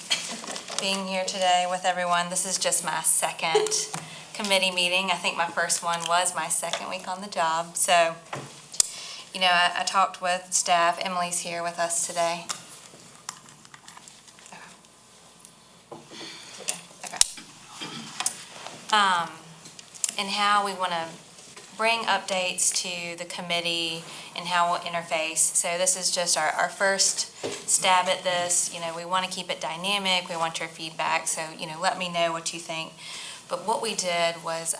being here today with everyone. This is just my second committee meeting. I think my first one was my second week on the job. So, you know, I talked with staff. Emily's here with us today. Okay. And how we want to bring updates to the committee and how we'll interface. So this is just our first stab at this. You know, we want to keep it dynamic. We want your feedback. So, you know, let me know what you think. But what we did was,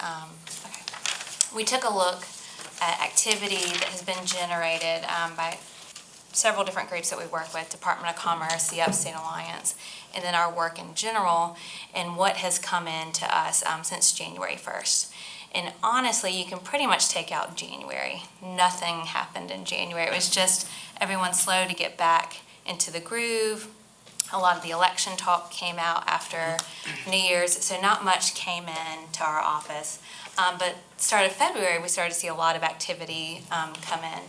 we took a look at activity that has been generated by several different groups that we work with, Department of Commerce, the Upstate Alliance, and then our work in general, and what has come in to us since January 1st. And honestly, you can pretty much take out January. Nothing happened in January. It was just everyone slow to get back into the groove. A lot of the election talk came out after New Year's, so not much came in to our office. But start of February, we started to see a lot of activity come in.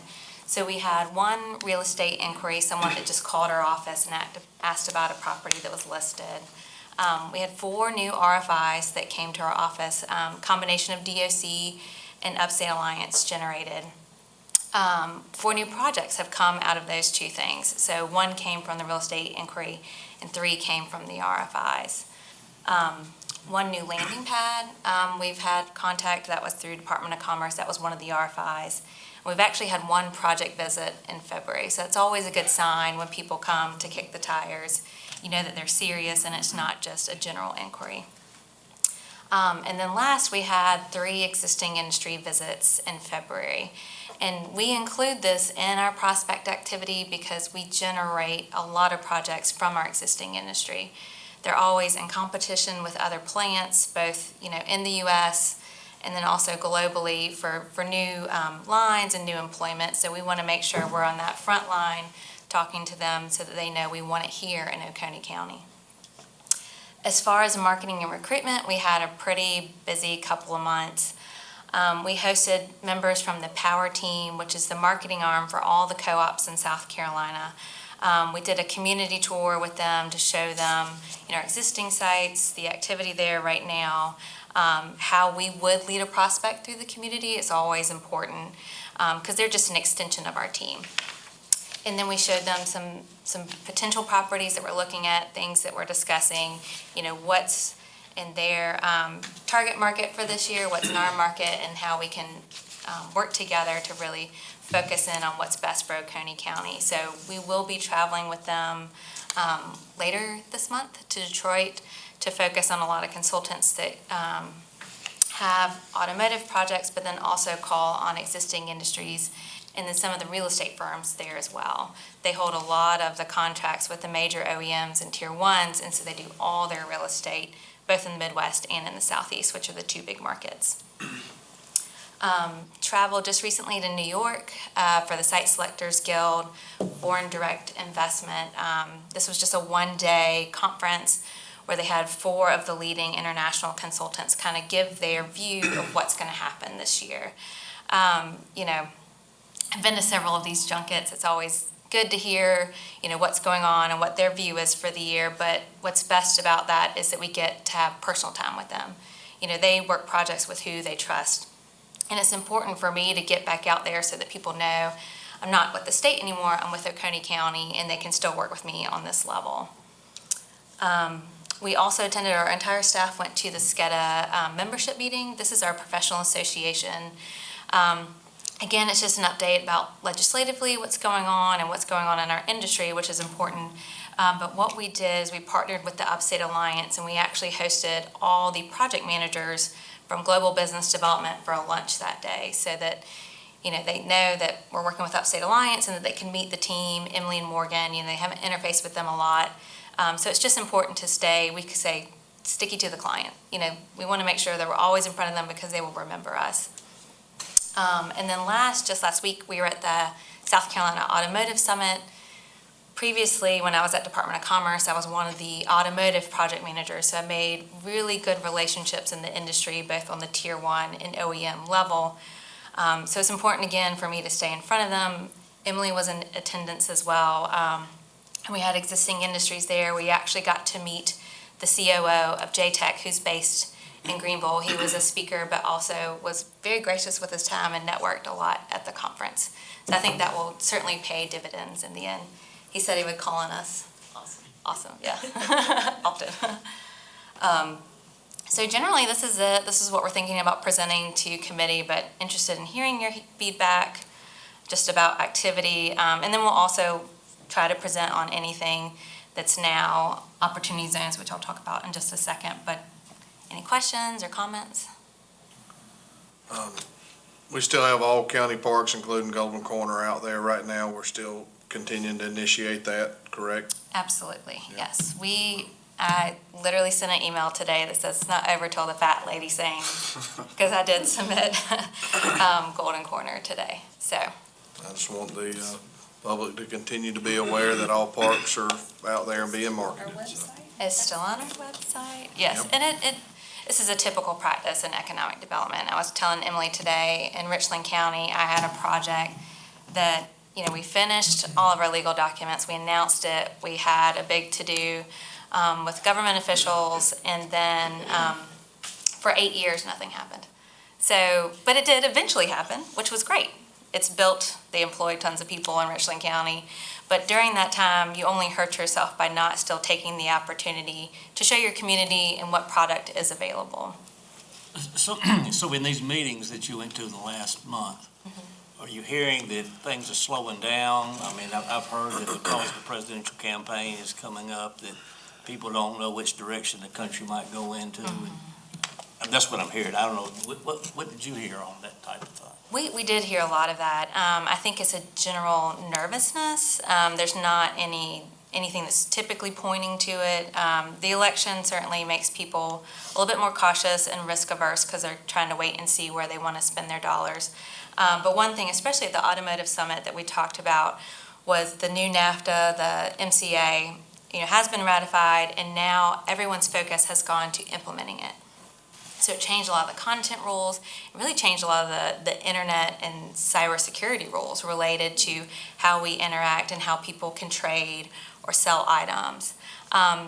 So we had one real estate inquiry, someone that just called our office and asked about a property that was listed. We had 4 new RFIs that came to our office, combination of DOC and Upstate Alliance generated. 4 new projects have come out of those 2 things. So 1 came from the real estate inquiry and 3 came from the RFIs. 1 new landing pad, we've had contact, that was through Department of Commerce, that was one of the RFIs. We've actually had 1 project visit in February, so it's always a good sign when people come to kick the tires. You know that they're serious and it's not just a general inquiry. And then last, we had 3 existing industry visits in February. And we include this in our prospect activity because we generate a lot of projects from our existing industry. They're always in competition with other plants, both, you know, in the U.S. and then also globally for new lines and new employment. So we want to make sure we're on that front line talking to them so that they know we want it here in Oconee County. As far as marketing and recruitment, we had a pretty busy couple of months. We hosted members from the Power Team, which is the marketing arm for all the co-ops in South Carolina. We did a community tour with them to show them, you know, our existing sites, the activity there right now, how we would lead a prospect through the community is always important because they're just an extension of our team. And then we showed them some potential properties that we're looking at, things that we're discussing, what's in their target market for this year, what's in our market, and how we can work together to really focus in on what's best for Oconee County. So we will be traveling with them later this month to Detroit to focus on a lot of consultants that have automotive projects, but then also call on existing industries, and then some of the real estate firms there as well. They hold a lot of the contracts with the major OEMs and tier 1s, and so they do all their real estate, both in the Midwest and in the Southeast, which are the two big markets. Traveled just recently to New York for the Site Selectors Guild Foreign Direct Investment. This was just a one-day conference where they had 4 of the leading international consultants kind of give their view of what's going to happen this year. I've been to several of these junkets. It's always good to hear, what's going on and what their view is for the year. But what's best about that is that we get to have personal time with them. They work projects with who they trust. And it's important for me to get back out there so that people know I'm not with the state anymore, I'm with Oconee County, and they can still work with me on this level. We also attended, our entire staff went to the SCETA membership meeting. This is our professional association. Again, it's just an update about legislatively what's going on and what's going on in our industry, which is important. But what we did is we partnered with the Upstate Alliance, and we actually hosted all the project managers from Global Business Development for a lunch that day, so that they know that we're working with Upstate Alliance and that they can meet the team, Emily and Morgan. They have an interface with them a lot. So it's just important to stay, we could say, sticky to the client. We want to make sure that we're always in front of them because they will remember us. And then just last week, we were at the South Carolina Automotive Summit. Previously, when I was at Department of Commerce, I was one of the automotive project managers, so I made really good relationships in the industry, both on the tier 1 and OEM level. So it's important, again, for me to stay in front of them. Emily was in attendance as well. And we had existing industries there. We actually got to meet the COO of JTech, who's based in Greenville. He was a speaker, but also was very gracious with his time and networked a lot at the conference. So I think that will certainly pay dividends in the end. He said he would call on us. Awesome, yeah, often. So generally, this is it. This is what we're thinking about presenting to committee, but interested in hearing your feedback just about activity. And then we'll also try to present on anything that's now opportunity zones, which I'll talk about in just a second. But any questions or comments? We still have all county parks, including Golden Corner, out there right now. We're still continuing to initiate that, correct? Absolutely, Yeah. yes. I literally sent an email today that says it's not over till the fat lady sings, because I did submit Golden Corner today, so. I just want the public to continue to be aware that all parks are out there and being marketed. So. It's still on our website, yes. Yep. And this is a typical practice in economic development. I was telling Emily today, in Richland County, I had a project that, we finished all of our legal documents, we announced it, we had a big to-do with government officials, and then for 8 years, nothing happened. So, but it did eventually happen, which was great. It's built, they employed tons of people in Richland County, but during that time, you only hurt yourself by not still taking the opportunity to show your community and what product is available. So in these meetings that you went to the last month, are you hearing that things are slowing down? I mean, I've heard that because the presidential campaign is coming up, that people don't know which direction the country might go into. And that's what I'm hearing. I don't know. What did you hear on that type of thing? We did hear a lot of that. I think it's a general nervousness. There's not anything that's typically pointing to it. The election certainly makes people a little bit more cautious and risk averse because they're trying to wait and see where they want to spend their dollars. But one thing, especially at the Automotive Summit that we talked about, was the new NAFTA, the MCA, has been ratified, and now everyone's focus has gone to implementing it. So it changed a lot of the content rules. It really changed a lot of the internet and cybersecurity rules related to how we interact and how people can trade or sell items.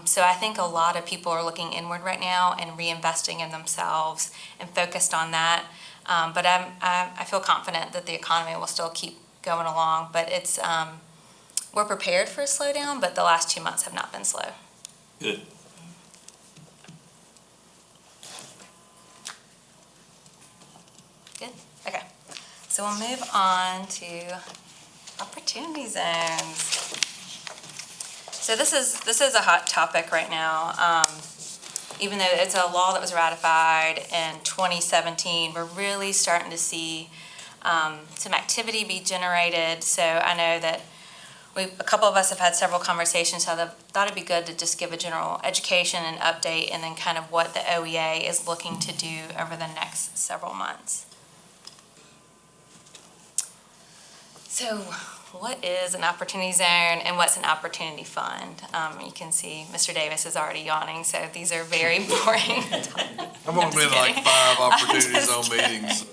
So I think a lot of people are looking inward right now and reinvesting in themselves and focused on that. But I feel confident that the economy will still keep going along. But it's we're prepared for a slowdown, but the last 2 months have not been slow. Good. Good, okay. So we'll move on to opportunity zones. So this is a hot topic right now. Even though it's a law that was ratified in 2017, we're really starting to see some activity be generated. So I know that a couple of us have had several conversations, so I thought it'd be good to just give a general education and update, and then kind of what the OEA is looking to do over the next several months. So what is an opportunity zone and what's an opportunity fund? You can see Mr. Davis is already yawning, so these are very boring. I've only been to like 5 opportunity zone meetings.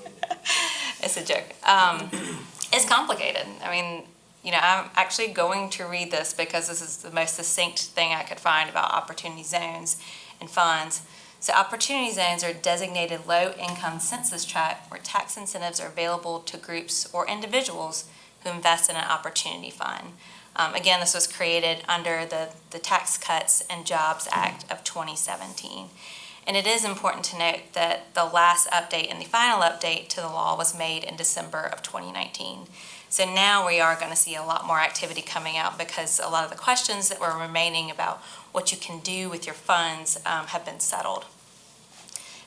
It's a joke. It's complicated. I mean, you know, I'm actually going to read this because this is the most succinct thing I could find about opportunity zones and funds. So opportunity zones are designated low-income census tract where tax incentives are available to groups or individuals who invest in an opportunity fund. Again, this was created under the Tax Cuts and Jobs Act of 2017. And it is important to note that the last update and the final update to the law was made in December of 2019. So now we are going to see a lot more activity coming out because a lot of the questions that were remaining about what you can do with your funds have been settled.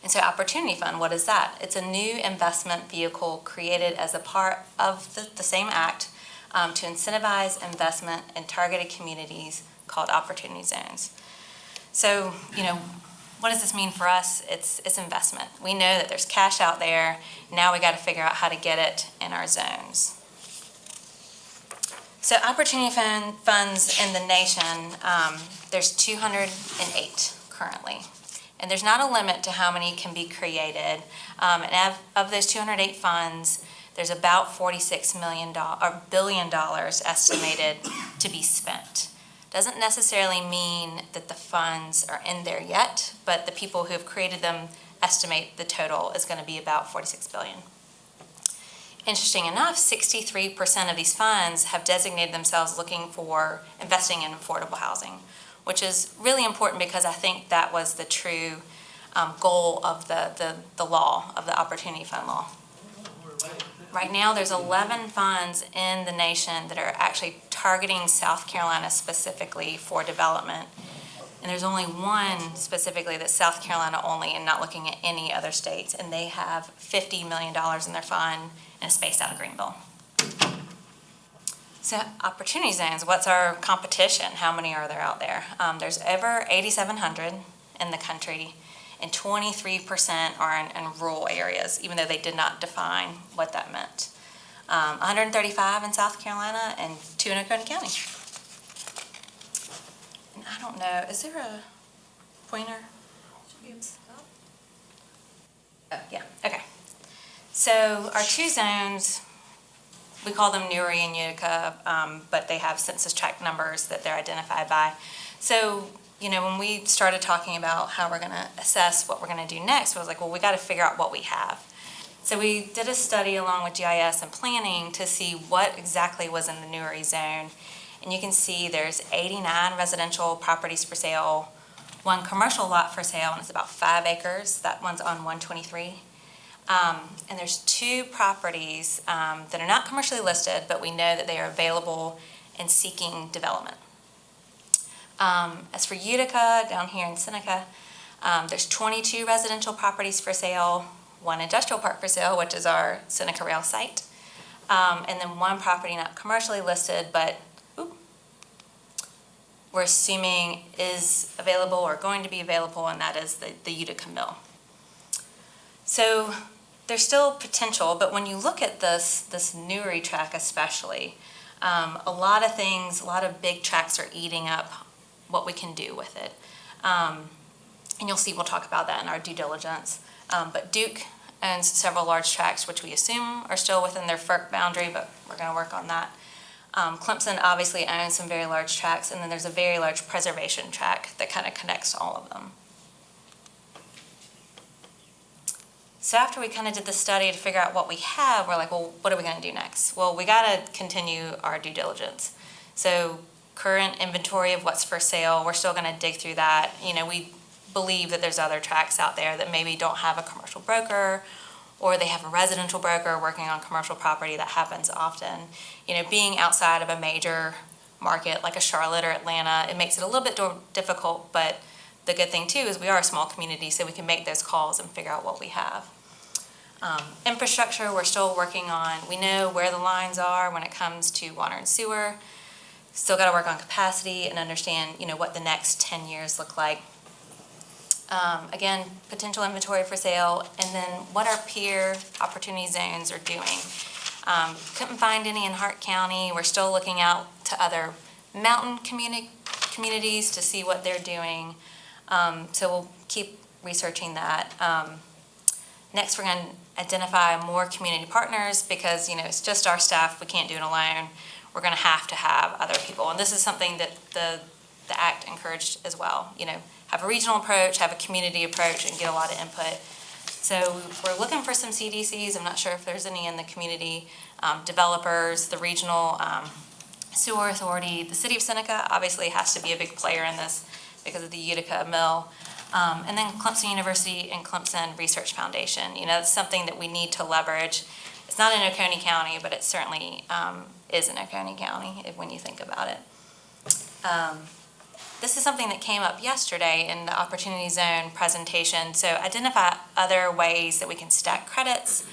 And so Opportunity Fund, what is that? It's a new investment vehicle created as a part of the same act to incentivize investment in targeted communities called Opportunity Zones. So, you know, what does this mean for us? It's investment. We know that there's cash out there. Now we got to figure out how to get it in our zones. So opportunity funds in the nation, there's 208 currently. And there's not a limit to how many can be created. And of those 208 funds, there's about $46 billion estimated to be spent. Doesn't necessarily mean that the funds are in there yet, but the people who have created them estimate the total is going to be about $46 billion. Interesting enough, 63% of these funds have designated themselves looking for investing in affordable housing, which is really important because I think that was the true goal of the law, of the Opportunity Fund law. Right now, there's 11 funds in the nation that are actually targeting South Carolina specifically for development. And there's only one specifically that's South Carolina only and not looking at any other states. And they have $50 million in their fund and it's based out of Greenville. So opportunity zones, what's our competition? How many are there out there? There's over 8,700 in the country, and 23% are in rural areas, even though they did not define what that meant. 135 in South Carolina and 2 in Oconee County. And I don't know, is there a pointer? Oh, yeah, okay. So our 2 zones, we call them Newry and Utica, but they have census tract numbers that they're identified by. So, you know, when we started talking about how we're going to assess what we're going to do next, I was like, well, we got to figure out what we have. So we did a study along with GIS and planning to see what exactly was in the Newry zone. And you can see there's 89 residential properties for sale, 1 commercial lot for sale, and it's about 5 acres. That one's on 123. And there's 2 properties that are not commercially listed, but we know that they are available and seeking development. As for Utica, down here in Seneca, there's 22 residential properties for sale, 1 industrial park for sale, which is our Seneca Rail site, and then 1 property not commercially listed, but we're assuming is available or going to be available, and that is the Utica Mill. So there's still potential, but when you look at this Newry tract especially, a lot of things, a lot of big tracts are eating up what we can do with it. And you'll see, we'll talk about that in our due diligence. But Duke owns several large tracts, which we assume are still within their FERC boundary, but we're going to work on that. Clemson obviously owns some very large tracts, and then there's a very large preservation tract that kind of connects all of them. So after we kind of did the study to figure out what we have, we're like, well, what are we going to do next? Well, we got to continue our due diligence. So current inventory of what's for sale, we're still gonna dig through that. You know, we believe that there's other tracts out there that maybe don't have a commercial broker, or they have a residential broker working on commercial property. That happens often. You know, being outside of a major market like a Charlotte or Atlanta, it makes it a little bit difficult, but the good thing too is we are a small community, so we can make those calls and figure out what we have. Infrastructure, we're still working on. We know where the lines are when it comes to water and sewer. Still got to work on capacity and understand, you know, what the next 10 years look like. Again, potential inventory for sale, and then what our peer opportunity zones are doing. Couldn't find any in Hart County. We're still looking out to other mountain communities to see what they're doing. So we'll keep researching that. Next, we're going to identify more community partners because, you know, it's just our staff. We can't do it alone. We're going to have other people. And this is something that the Act encouraged as well. You know, have a regional approach, have a community approach, and get a lot of input. So we're looking for some CDCs. I'm not sure if there's any in the community. Developers, the regional sewer authority, the city of Seneca obviously has to be a big player in this because of the Utica Mill. And then Clemson University and Clemson Research Foundation. You know, it's something that we need to leverage. It's not in Oconee County, but it certainly is in Oconee County when you think about it. This is something that came up yesterday in the Opportunity Zone presentation. So identify other ways that we can stack credits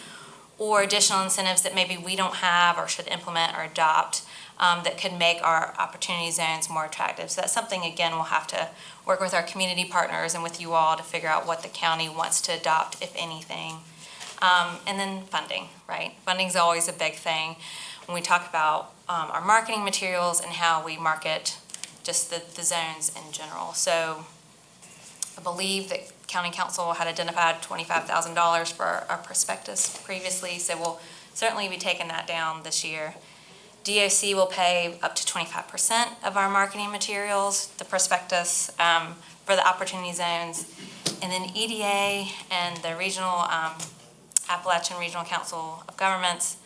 or additional incentives that maybe we don't have or should implement or adopt that could make our opportunity zones more attractive. So that's something, again, we'll have to work with our community partners and with you all to figure out what the county wants to adopt, if anything. And then funding, right? Funding's always a big thing. When we talk about our marketing materials and how we market just the zones in general. So I believe that County Council had identified $25,000 for our prospectus previously, so we'll certainly be taking that down this year. DOC will pay up to 25% of our marketing materials, the prospectus, for the opportunity zones. And then EDA and the regional, Appalachian Regional Council of Governments,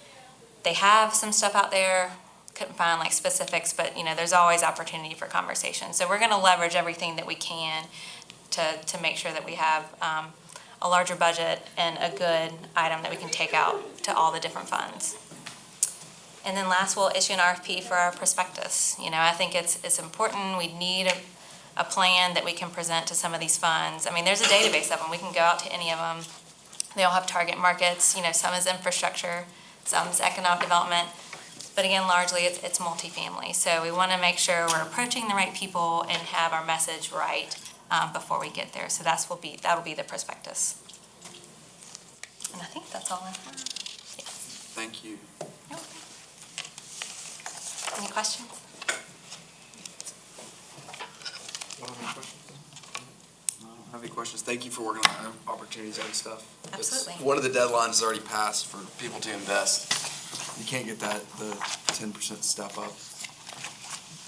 they have some stuff out there. Couldn't find like specifics, but you know, there's always opportunity for conversation. So we're gonna leverage everything that we can to make sure that we have a larger budget and a good item that we can take out to all the different funds. And then last, we'll issue an RFP for our prospectus. You know, I think it's important. We need a plan that we can present to some of these funds. I mean, there's a database of them. We can go out to any of them. They all have target markets. You know, some is infrastructure, some is economic development. But again, largely it's multifamily. So we want to make sure we're approaching the right people and have our message right before we get there. So that'll be the prospectus. And I think that's all I have. Thank you. Nope. Any questions? I don't have any questions. Thank you for working on opportunities and stuff. Absolutely. One of the deadlines has already passed for people to invest. You can't get the 10% step up.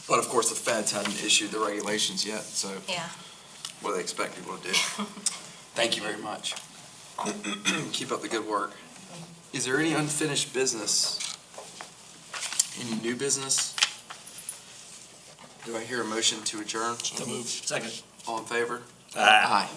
But of course, the feds hadn't issued the regulations yet, so Yeah. what do they expect people to do? Thank you very much. Keep up the good work. Is there any unfinished business? Any new business? Do I hear a motion to adjourn? Second. All in favor? Aye. Aye.